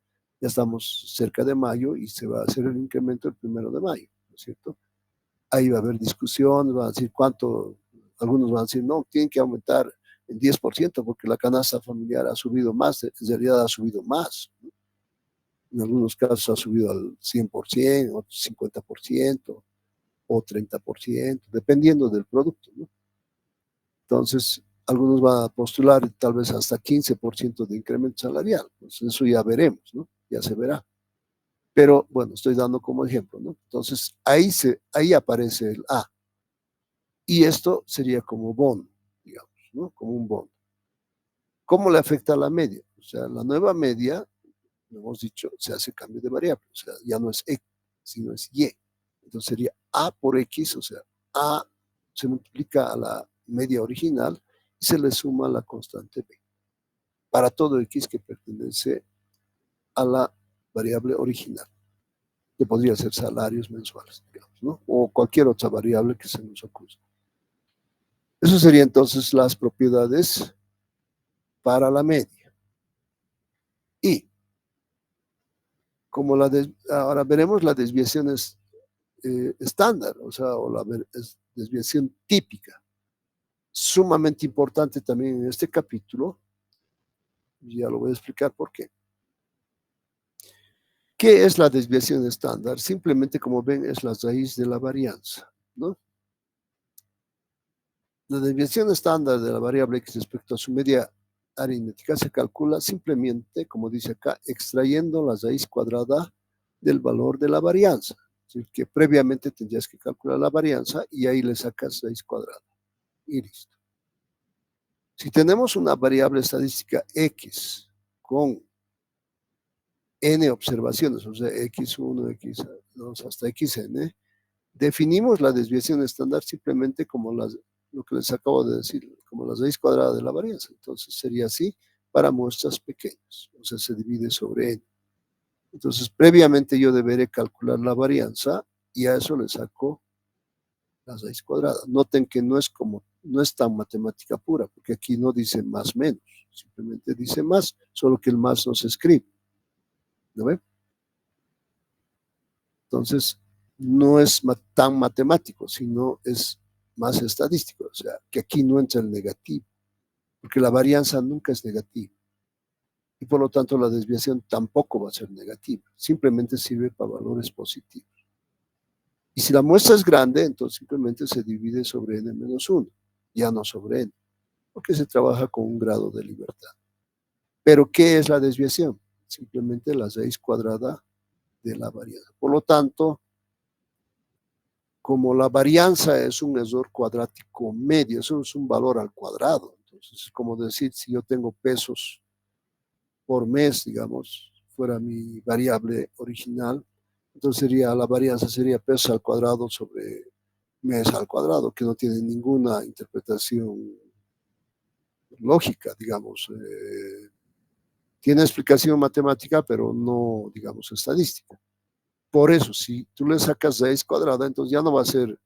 ya estamos cerca de mayo y se va a hacer el incremento el 1 de mayo, ¿no es cierto? Ahí va a haber discusión, van a decir cuánto, algunos van a decir, no, tienen que aumentar el 10% porque la canasta familiar ha subido más, en realidad ha subido más, ¿no? En algunos casos ha subido al 100%, otros 50%, o 30%, dependiendo del producto, ¿no? Entonces, algunos van a postular tal vez hasta 15% de incremento salarial. Pues eso ya veremos, ¿no? Ya se verá. Pero bueno, estoy dando como ejemplo, ¿no? Entonces, ahí aparece el A. Y esto sería como bono, digamos, ¿no? Como un bono. ¿Cómo le afecta a la media? O sea, la nueva media, lo hemos dicho, se hace cambio de variable. O sea, ya no es X, sino es Y. Entonces sería A por X, o sea, A se multiplica a la media original y se le suma la constante B. Para todo X que pertenece a la variable original, que podría ser salarios mensuales, digamos, ¿no? O cualquier otra variable que se nos ocurra. Eso sería entonces las propiedades para la media. Y como ahora veremos la desviación estándar, o sea, o la desviación típica. Sumamente importante también en este capítulo, ya lo voy a explicar por qué. ¿Qué es la desviación estándar? Simplemente, como ven, es la raíz de la varianza, ¿no? La desviación estándar de la variable X respecto a su media aritmética se calcula simplemente, como dice acá, extrayendo la raíz cuadrada del valor de la varianza. Es decir, que previamente tendrías que calcular la varianza y ahí le sacas raíz cuadrada. Y listo. Si tenemos una variable estadística X con n observaciones, o sea, x1, x2 hasta xn, definimos la desviación estándar simplemente como lo que les acabo de decir, como la raíz cuadrada de la varianza. Entonces sería así para muestras pequeñas, o sea, se divide sobre n. Entonces, previamente yo deberé calcular la varianza y a eso le saco la raíz cuadrada. Noten que no es tan matemática pura, porque aquí no dice más menos, simplemente dice más, solo que el más no se escribe. ¿No ven? Entonces, no es tan matemático, sino es más estadístico. O sea, que aquí no entra el negativo, porque la varianza nunca es negativa. Y por lo tanto, la desviación tampoco va a ser negativa. Simplemente sirve para valores positivos. Y si la muestra es grande, entonces simplemente se divide sobre n-1, ya no sobre n. porque se trabaja con un grado de libertad. Pero, ¿qué es la desviación? Simplemente la raíz cuadrada de la varianza. Por lo tanto, como la varianza es un error cuadrático medio, eso es un valor al cuadrado. Entonces, es como decir, si yo tengo pesos por mes, digamos, fuera mi variable original, entonces la varianza sería pesos al cuadrado sobre mes al cuadrado, que no tiene ninguna interpretación lógica, digamos. Tiene explicación matemática, pero no, digamos, estadística. Por eso, si tú le sacas raíz cuadrada, entonces ya no va a ser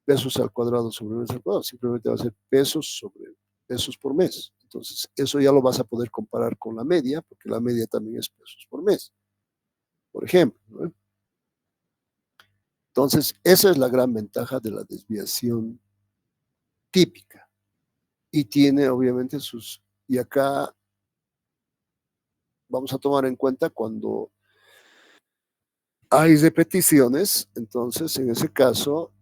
pesos al cuadrado sobre mes al cuadrado, simplemente va a ser pesos sobre pesos por mes. Entonces, eso ya lo vas a poder comparar con la media, porque la media también es pesos por mes, por ejemplo, ¿no? Entonces, esa es la gran ventaja de la desviación típica. Y tiene, obviamente, y acá vamos a tomar en cuenta cuando hay repeticiones, entonces, en ese caso,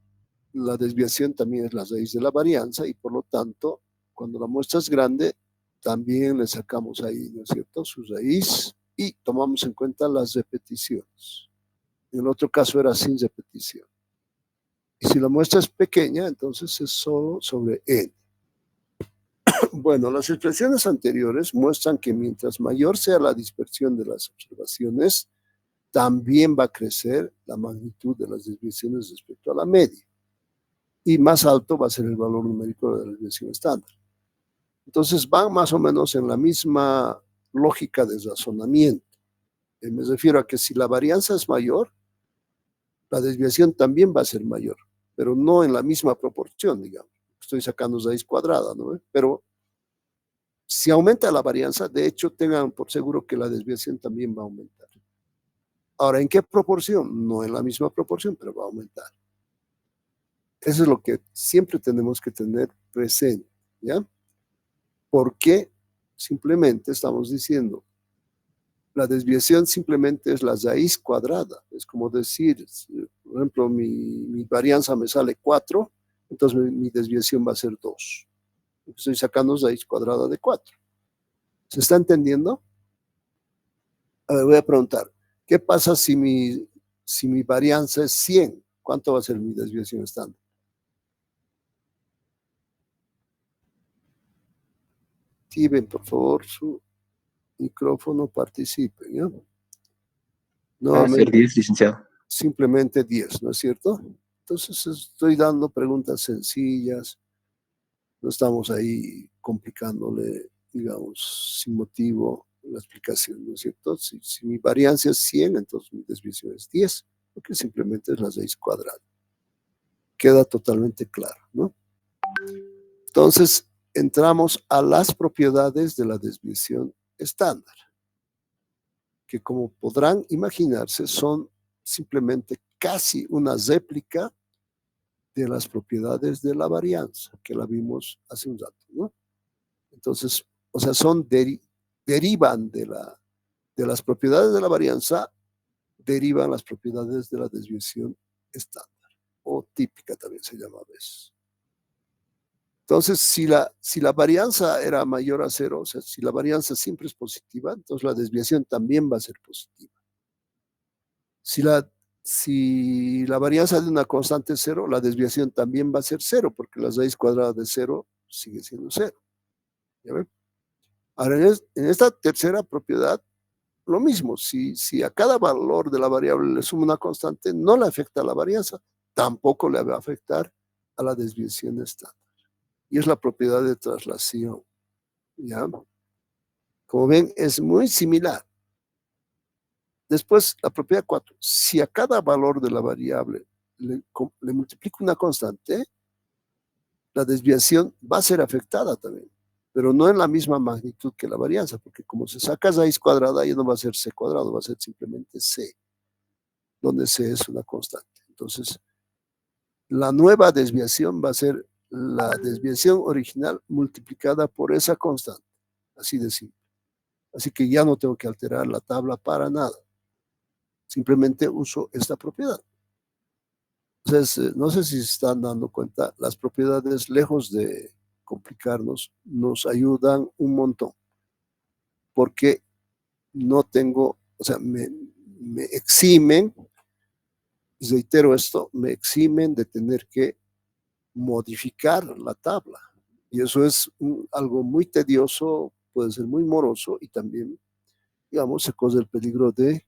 la desviación también es la raíz de la varianza y por lo tanto, cuando la muestra es grande, también le sacamos ahí, ¿no es cierto?, su raíz y tomamos en cuenta las repeticiones. En el otro caso era sin repetición. Y si la muestra es pequeña, entonces es solo sobre n. Bueno, las expresiones anteriores muestran que mientras mayor sea la dispersión de las observaciones, también va a crecer la magnitud de las desviaciones respecto a la media. Y más alto va a ser el valor numérico de la desviación estándar. Entonces van más o menos en la misma lógica de razonamiento. Me refiero a que si la varianza es mayor, la desviación también va a ser mayor, pero no en la misma proporción, digamos. Estoy sacando raíz cuadrada, ¿no? Pero si aumenta la varianza, de hecho, tengan por seguro que la desviación también va a aumentar. Ahora, ¿en qué proporción? No en la misma proporción, pero va a aumentar. Eso es lo que siempre tenemos que tener presente, ¿ya? Porque simplemente estamos diciendo, la desviación simplemente es la raíz cuadrada. Es como decir, por ejemplo, mi varianza me sale 4, entonces mi desviación va a ser 2. Estoy sacando raíz cuadrada de 4. ¿Se está entendiendo? A ver, voy a preguntar, ¿qué pasa si mi varianza es 100? ¿Cuánto va a ser mi desviación estándar? Activen, por favor, su micrófono, participen, ¿ya? Va a ser Nuevamente, 10, licenciado. simplemente 10, ¿no es cierto? Entonces estoy dando preguntas sencillas, no estamos ahí complicándole, digamos, sin motivo la explicación, ¿no es cierto? Si mi varianza es 100, entonces mi desviación es 10, porque simplemente es la raíz cuadrada. Queda totalmente claro, ¿no? Entonces, entramos a las propiedades de la desviación estándar, que como podrán imaginarse son simplemente casi una réplica de las propiedades de la varianza, que la vimos hace un rato, ¿no? Entonces, o sea, derivan de las propiedades de la varianza, derivan las propiedades de la desviación estándar, o típica también se llama a veces. Entonces, si la varianza era mayor a 0, o sea, si la varianza siempre es positiva, entonces la desviación también va a ser positiva. Si la varianza de una constante es 0, la desviación también va a ser 0, porque la raíz cuadrada de 0 sigue siendo 0. ¿Ya ven? Ahora, en esta tercera propiedad, lo mismo. Si a cada valor de la variable le suma una constante, no le afecta a la varianza, tampoco le va a afectar a la desviación estándar. Y es la propiedad de traslación. ¿Ya? Como ven, es muy similar. Después, la propiedad 4. Si a cada valor de la variable le multiplico una constante, la desviación va a ser afectada también, pero no en la misma magnitud que la varianza, porque como se saca raíz cuadrada, ya no va a ser c cuadrado, va a ser simplemente c, donde c es una constante. Entonces, la nueva desviación va a ser la desviación original multiplicada por esa constante, así de simple. Así que ya no tengo que alterar la tabla para nada. Simplemente uso esta propiedad. Entonces, no sé si se están dando cuenta, las propiedades lejos de complicarnos, nos ayudan un montón, porque no tengo, o sea, me eximen, reitero esto, me eximen de tener que modificar la tabla. Y eso es algo muy tedioso, puede ser muy moroso y también, digamos, se corre el peligro de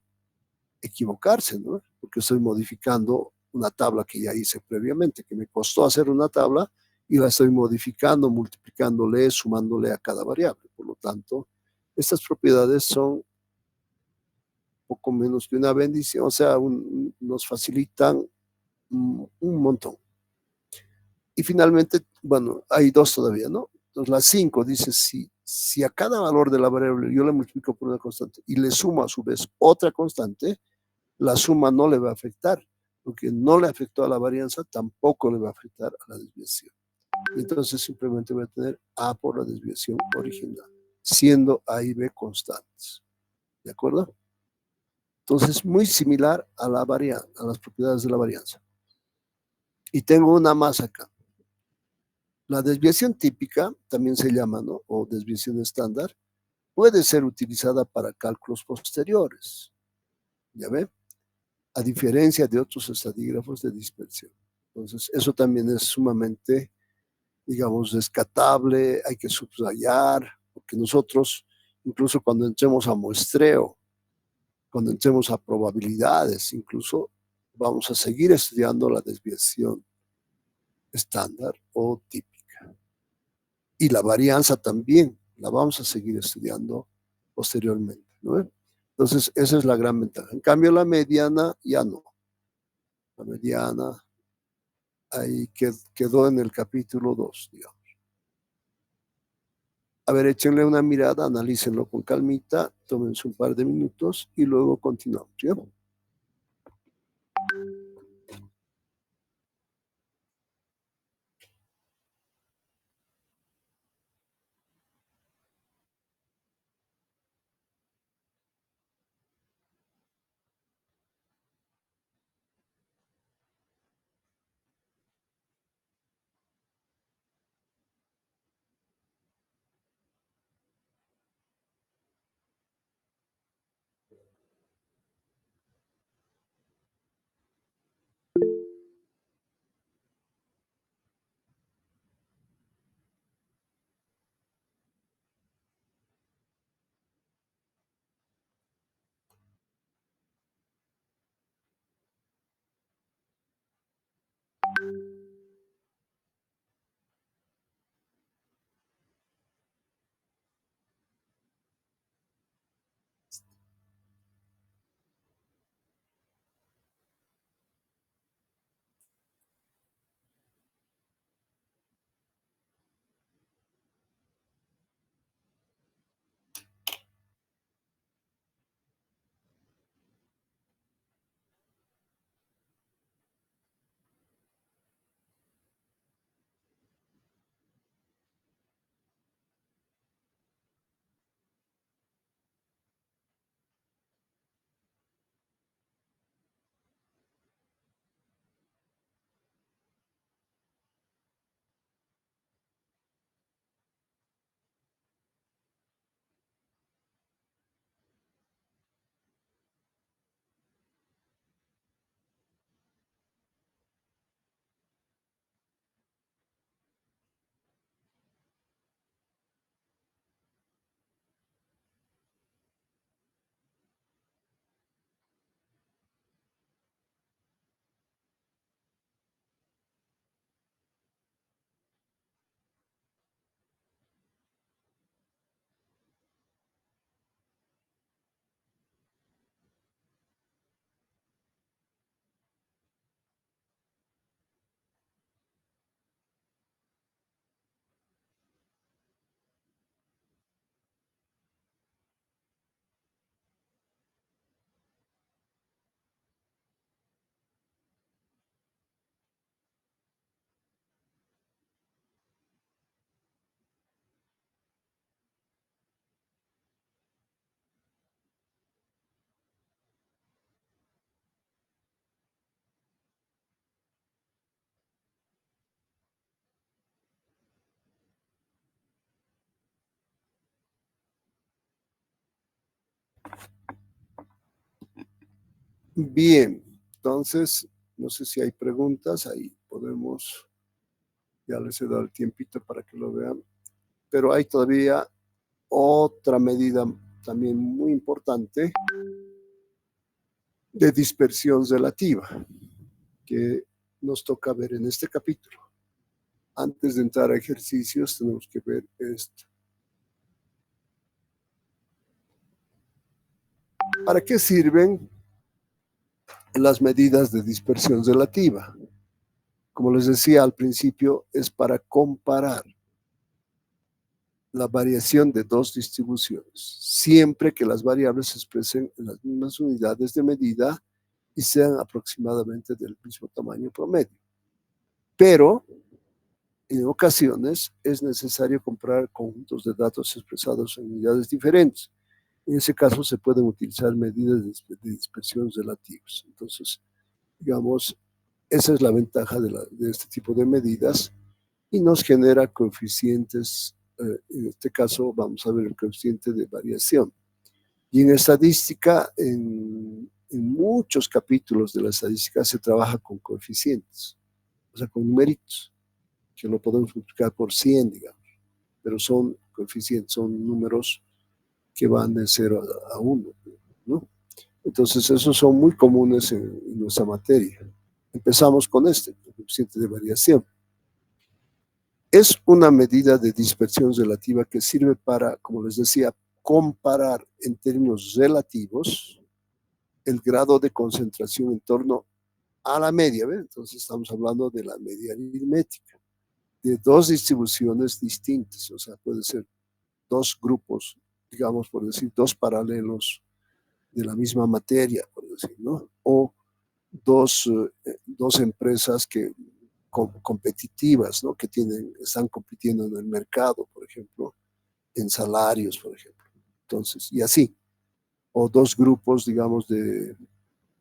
equivocarse, ¿no? Porque estoy modificando una tabla que ya hice previamente, que me costó hacer una tabla y la estoy modificando, multiplicándole, sumándole a cada variable. Por lo tanto, estas propiedades son poco menos que una bendición, o sea, nos facilitan un montón. Y finalmente, bueno, hay dos todavía, ¿no? Entonces, la 5 dice, si a cada valor de la variable yo le multiplico por una constante y le sumo a su vez otra constante, la suma no le va a afectar, porque no le afectó a la varianza, tampoco le va a afectar a la desviación. Entonces simplemente voy a tener A por la desviación original, siendo A y B constantes. ¿De acuerdo? Entonces, muy similar a la a las propiedades de la varianza. Y tengo una más acá. La desviación típica, también se llama, ¿no? O desviación estándar, puede ser utilizada para cálculos posteriores. ¿Ya ven? A diferencia de otros estadígrafos de dispersión. Entonces, eso también es sumamente, digamos, rescatable, hay que subrayar, porque nosotros, incluso cuando entremos a muestreo, cuando entremos a probabilidades, incluso vamos a seguir estudiando la desviación estándar o típica. Y la varianza también la vamos a seguir estudiando posteriormente, ¿no? Entonces, esa es la gran ventaja. En cambio, la mediana ya no. La mediana ahí quedó en el capítulo 2, digamos. A ver, échenle una mirada, analícenlo con calmita, tómense un par de minutos y luego continuamos, ¿ya? Bien, entonces, no sé si hay preguntas, ahí podemos, ya les he dado el tiempito para que lo vean, pero hay todavía otra medida también muy importante de dispersión relativa que nos toca ver en este capítulo. Antes de entrar a ejercicios tenemos que ver esto. ¿Para qué sirven las medidas de dispersión relativa? Como les decía al principio, es para comparar la variación de dos distribuciones, siempre que las variables se expresen en las mismas unidades de medida y sean aproximadamente del mismo tamaño promedio. Pero en ocasiones es necesario comparar conjuntos de datos expresados en unidades diferentes. En ese caso se pueden utilizar medidas de dispersión relativas. Entonces, digamos, esa es la ventaja de este tipo de medidas y nos genera coeficientes. En este caso vamos a ver el coeficiente de variación. Y en estadística, en muchos capítulos de la estadística se trabaja con coeficientes, o sea, con numeritos, que lo podemos multiplicar por 100, digamos, pero son coeficientes, son números que van de 0 a 1, ¿no? Entonces, esos son muy comunes en nuestra materia. Empezamos con este, el coeficiente de variación. Es una medida de dispersión relativa que sirve para, como les decía, comparar en términos relativos el grado de concentración en torno a la media, ¿ve? Entonces estamos hablando de la media aritmética, de dos distribuciones distintas, o sea, puede ser dos grupos, digamos, por decir, dos paralelos de la misma materia, por decir, ¿no? O dos empresas que competitivas, ¿no? Que están compitiendo en el mercado, por ejemplo, en salarios, por ejemplo. Entonces, y así. O dos grupos, digamos, de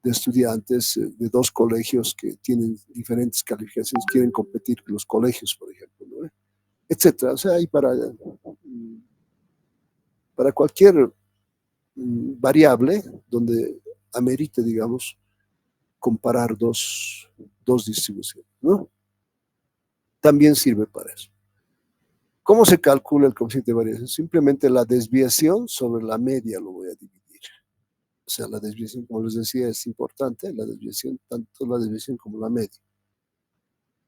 estudiantes de dos colegios que tienen diferentes calificaciones, quieren competir con los colegios, por ejemplo, ¿no? Etcétera. O sea, hay para cualquier variable donde amerite, digamos, comparar dos distribuciones, ¿no? También sirve para eso. ¿Cómo se calcula el coeficiente de variación? Simplemente la desviación sobre la media lo voy a dividir. O sea, la desviación, como les decía, es importante, la desviación, tanto la desviación como la media.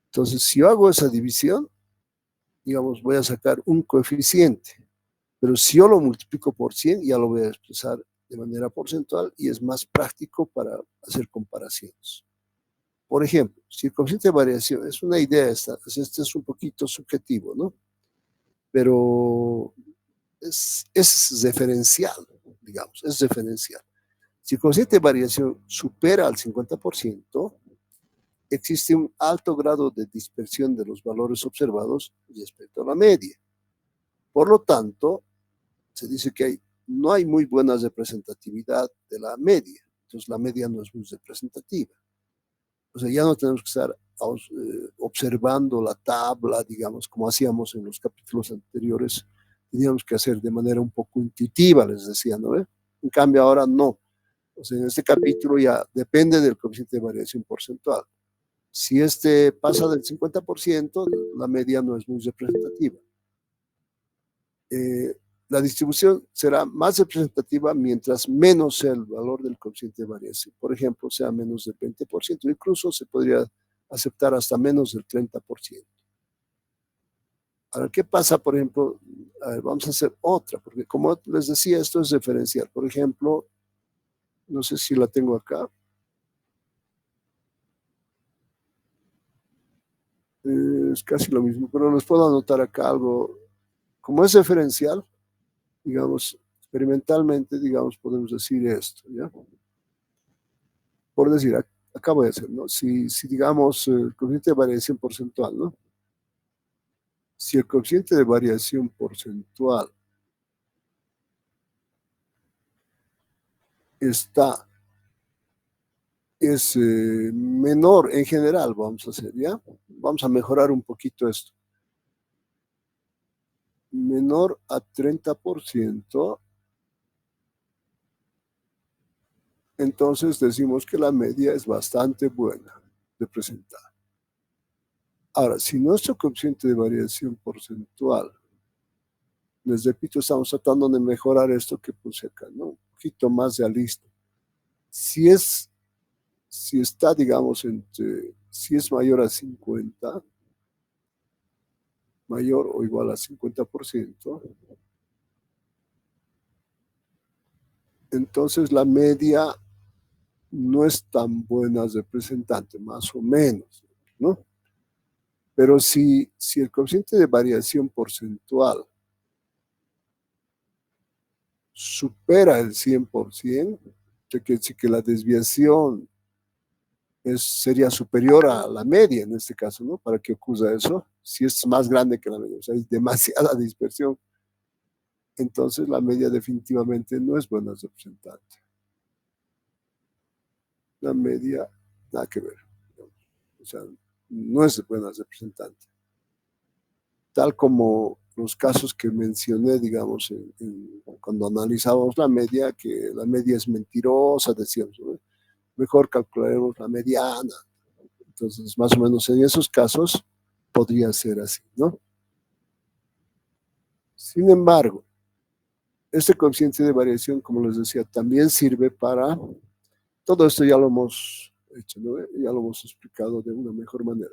Entonces, si yo hago esa división, digamos, voy a sacar un coeficiente, pero si yo lo multiplico por 100, ya lo voy a expresar de manera porcentual y es más práctico para hacer comparaciones. Por ejemplo, si el coeficiente de variación es una idea, este es un poquito subjetivo, ¿no? Pero es referencial, digamos, es referencial. Si el coeficiente de variación supera al 50%, existe un alto grado de dispersión de los valores observados respecto a la media. Por lo tanto, se dice que no hay muy buena representatividad de la media. Entonces, la media no es muy representativa. O sea, ya no tenemos que estar observando la tabla, digamos, como hacíamos en los capítulos anteriores. Teníamos que hacer de manera un poco intuitiva, les decía, ¿no? En cambio, ahora no. O sea, en este capítulo ya depende del coeficiente de variación porcentual. Si este pasa del 50%, la media no es muy representativa. La distribución será más representativa mientras menos sea el valor del coeficiente de variación. Por ejemplo, sea menos del 20%, incluso se podría aceptar hasta menos del 30%. Ahora, ¿qué pasa, por ejemplo? Vamos a hacer otra, porque como les decía, esto es referencial. Por ejemplo, no sé si la tengo acá. Es casi lo mismo, pero les puedo anotar acá algo. Como es referencial, digamos, experimentalmente, digamos, podemos decir esto, ¿ya? Por decir, acá voy a hacer, ¿no? Si digamos, el coeficiente de variación porcentual, ¿no? Si el coeficiente de variación porcentual es menor en general, vamos a hacer, ¿ya? Vamos a mejorar un poquito esto. Menor a 30%, entonces decimos que la media es bastante buena de presentar. Ahora, si nuestro coeficiente de variación porcentual, les repito, estamos tratando de mejorar esto que puse acá, ¿no? Un poquito más realista. Si está, digamos, si es mayor a 50, mayor o igual a 50%, entonces la media no es tan buena representante, más o menos, ¿no? Pero si el coeficiente de variación porcentual supera el 100%, quiere decir que la desviación sería superior a la media en este caso, ¿no? Para que ocurra eso, si es más grande que la media, o sea, hay demasiada dispersión, entonces la media definitivamente no es buena representante. La media, nada que ver, o sea, no es buena representante. Tal como los casos que mencioné, digamos, cuando analizábamos la media, que la media es mentirosa, decíamos, ¿no? Mejor calcularemos la mediana. Entonces, más o menos en esos casos podría ser así, ¿no? Sin embargo, este coeficiente de variación, como les decía, también sirve para, todo esto ya lo hemos hecho, ¿no? Ya lo hemos explicado de una mejor manera.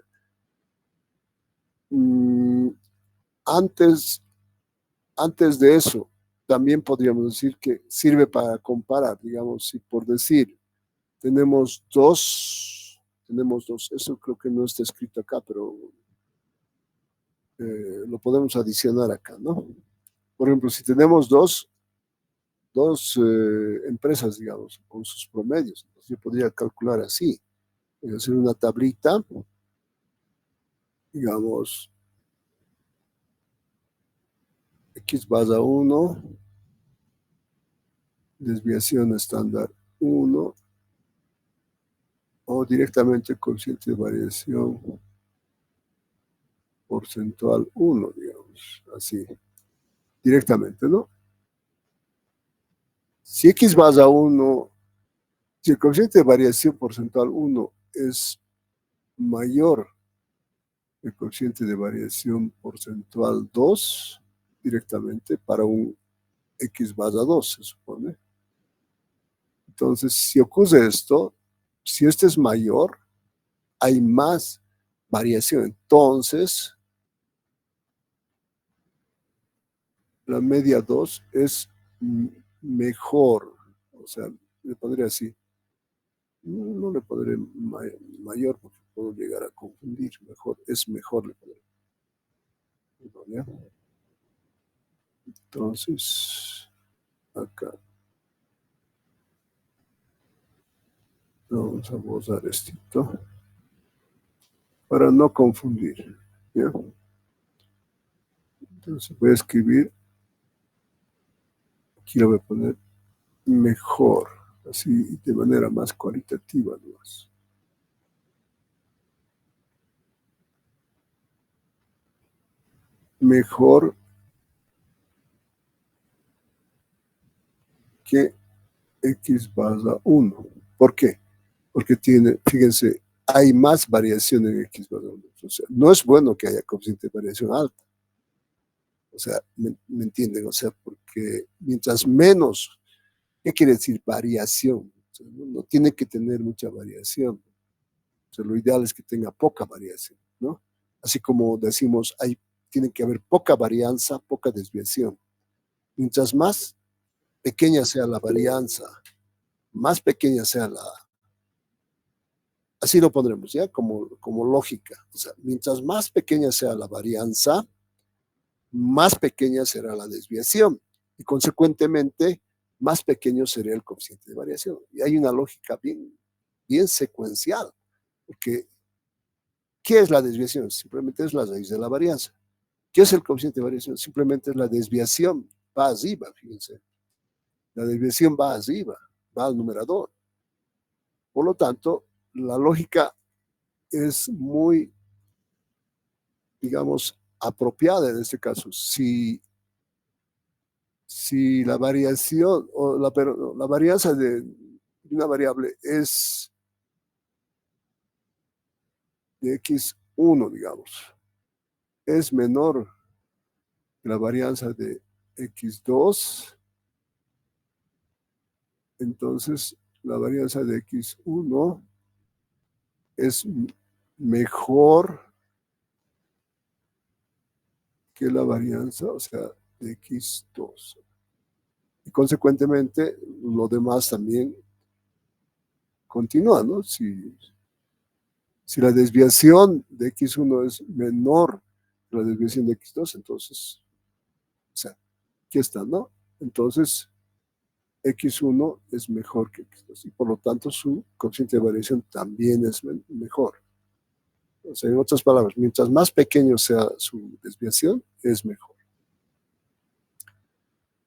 Antes de eso, también podríamos decir que sirve para comparar, digamos, si por decir, tenemos dos, eso creo que no está escrito acá, pero lo podemos adicionar acá, ¿no? Por ejemplo, si tenemos dos empresas, digamos, con sus promedios, entonces yo podría calcular así, hacer una tablita, digamos, X base 1, desviación estándar 1, o directamente coeficiente de variación porcentual 1, digamos, así, directamente, ¿no? Si X base 1, si el coeficiente de variación porcentual 1 es mayor el coeficiente de variación porcentual 2, directamente para un X base 2, se supone. Entonces, si ocurre esto, si este es mayor, hay más variación. Entonces, la media 2 es mejor. O sea, le pondré así. No le pondré mayor porque puedo llegar a confundir. Mejor, es mejor le pondré. ¿Ya? Entonces, acá. Vamos a borrar esto para no confundir. ¿Ya? Entonces voy a escribir, aquí lo voy a poner mejor, así de manera más cualitativa nomás. Mejor que X base 1. ¿Por qué? Porque tiene, fíjense, hay más variación en X base 1. O sea, no es bueno que haya coeficiente de variación alta. O sea, ¿me entienden? O sea, porque mientras menos, ¿qué quiere decir variación? O sea, no tiene que tener mucha variación. O sea, lo ideal es que tenga poca variación, ¿no? Así como decimos, tiene que haber poca varianza, poca desviación. Mientras más pequeña sea la varianza, más pequeña sea así lo pondremos, ¿ya? Como lógica. O sea, mientras más pequeña sea la varianza, más pequeña será la desviación y consecuentemente más pequeño será el coeficiente de variación. Y hay una lógica bien secuencial, porque ¿qué es la desviación? Simplemente es la raíz de la varianza. ¿Qué es el coeficiente de variación? Simplemente es la desviación, va arriba, fíjense. La desviación va arriba, va al numerador. Por lo tanto, la lógica es muy, digamos, apropiada en este caso. Si la variación o la varianza una variable es de x1, digamos, es menor que la varianza de x2, entonces la varianza de x1 es mejor que la varianza, o sea, de x2. Y consecuentemente, lo demás también continúa, ¿no? Si la desviación de x1 es menor que la desviación de x2, entonces, o sea, aquí está, ¿no? Entonces, x1 es mejor que x2 y por lo tanto su coeficiente de variación también es mejor. O sea, en otras palabras, mientras más pequeño sea su desviación, es mejor.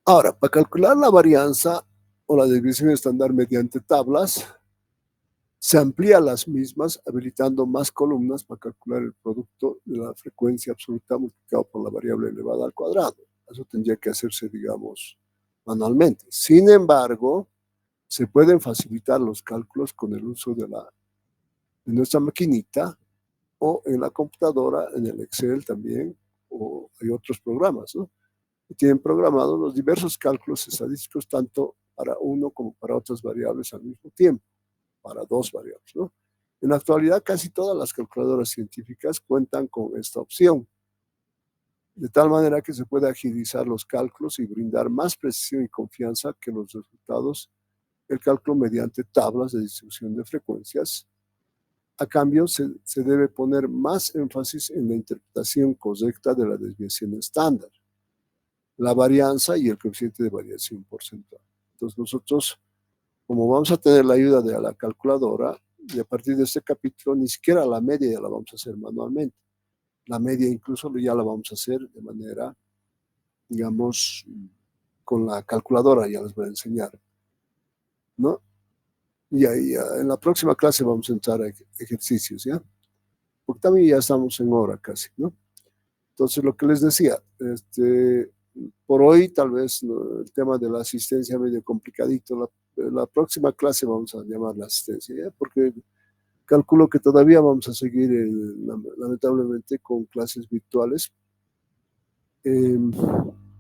Ahora, para calcular la varianza o la desviación estándar mediante tablas, se amplía las mismas habilitando más columnas para calcular el producto de la frecuencia absoluta multiplicado por la variable elevada al cuadrado. Eso tendría que hacerse, digamos, manualmente. Sin embargo, se pueden facilitar los cálculos con el uso de nuestra maquinita o en la computadora, en el Excel también, o hay otros programas, ¿no? Que tienen programados los diversos cálculos estadísticos tanto para uno como para otras variables al mismo tiempo, para dos variables, ¿no? En la actualidad, casi todas las calculadoras científicas cuentan con esta opción, de tal manera que se puede agilizar los cálculos y brindar más precisión y confianza que los resultados del cálculo mediante tablas de distribución de frecuencias. A cambio, se debe poner más énfasis en la interpretación correcta de la desviación estándar, la varianza y el coeficiente de variación porcentual. Entonces nosotros, como vamos a tener la ayuda de la calculadora, y a partir de este capítulo ni siquiera la media ya la vamos a hacer manualmente. La media incluso ya la vamos a hacer de manera, digamos, con la calculadora, ya les voy a enseñar, ¿no? Y ahí en la próxima clase vamos a entrar a ejercicios, ¿ya? Porque también ya estamos en hora casi, ¿no? Entonces, lo que les decía, por hoy tal vez el tema de la asistencia medio complicadito. La próxima clase vamos a llamar la asistencia, ¿ya? Porque calculo que todavía vamos a seguir, lamentablemente, con clases virtuales,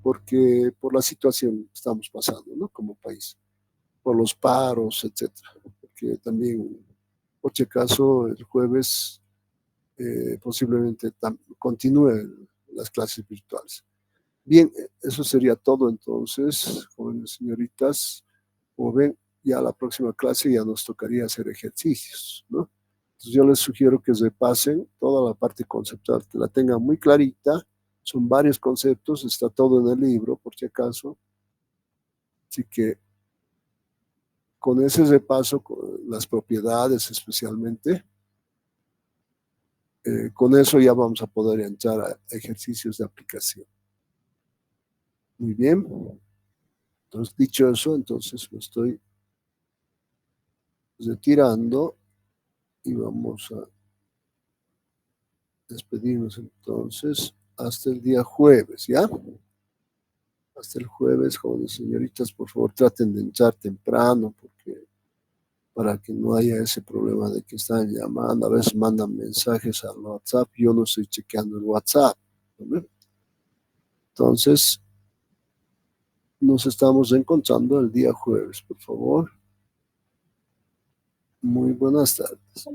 porque por la situación que estamos pasando, ¿no? Como país, por los paros, etcétera. Porque también, por si acaso, el jueves posiblemente continúen las clases virtuales. Bien, eso sería todo entonces, jóvenes señoritas. Como ven, ya la próxima clase ya nos tocaría hacer ejercicios, ¿no? Entonces yo les sugiero que repasen toda la parte conceptual, que la tengan muy clarita. Son varios conceptos, está todo en el libro, por si acaso. Así que con ese repaso, con las propiedades especialmente, con eso ya vamos a poder entrar a ejercicios de aplicación. Muy bien. Entonces, dicho eso, entonces me estoy retirando y vamos a despedirnos entonces hasta el día jueves, ¿ya? Hasta el jueves, jóvenes señoritas, por favor traten de entrar temprano porque para que no haya ese problema de que están llamando, a veces mandan mensajes al WhatsApp, yo no estoy chequeando el WhatsApp, ¿no? Entonces, nos estamos encontrando el día jueves, por favor. Muy buenas tardes.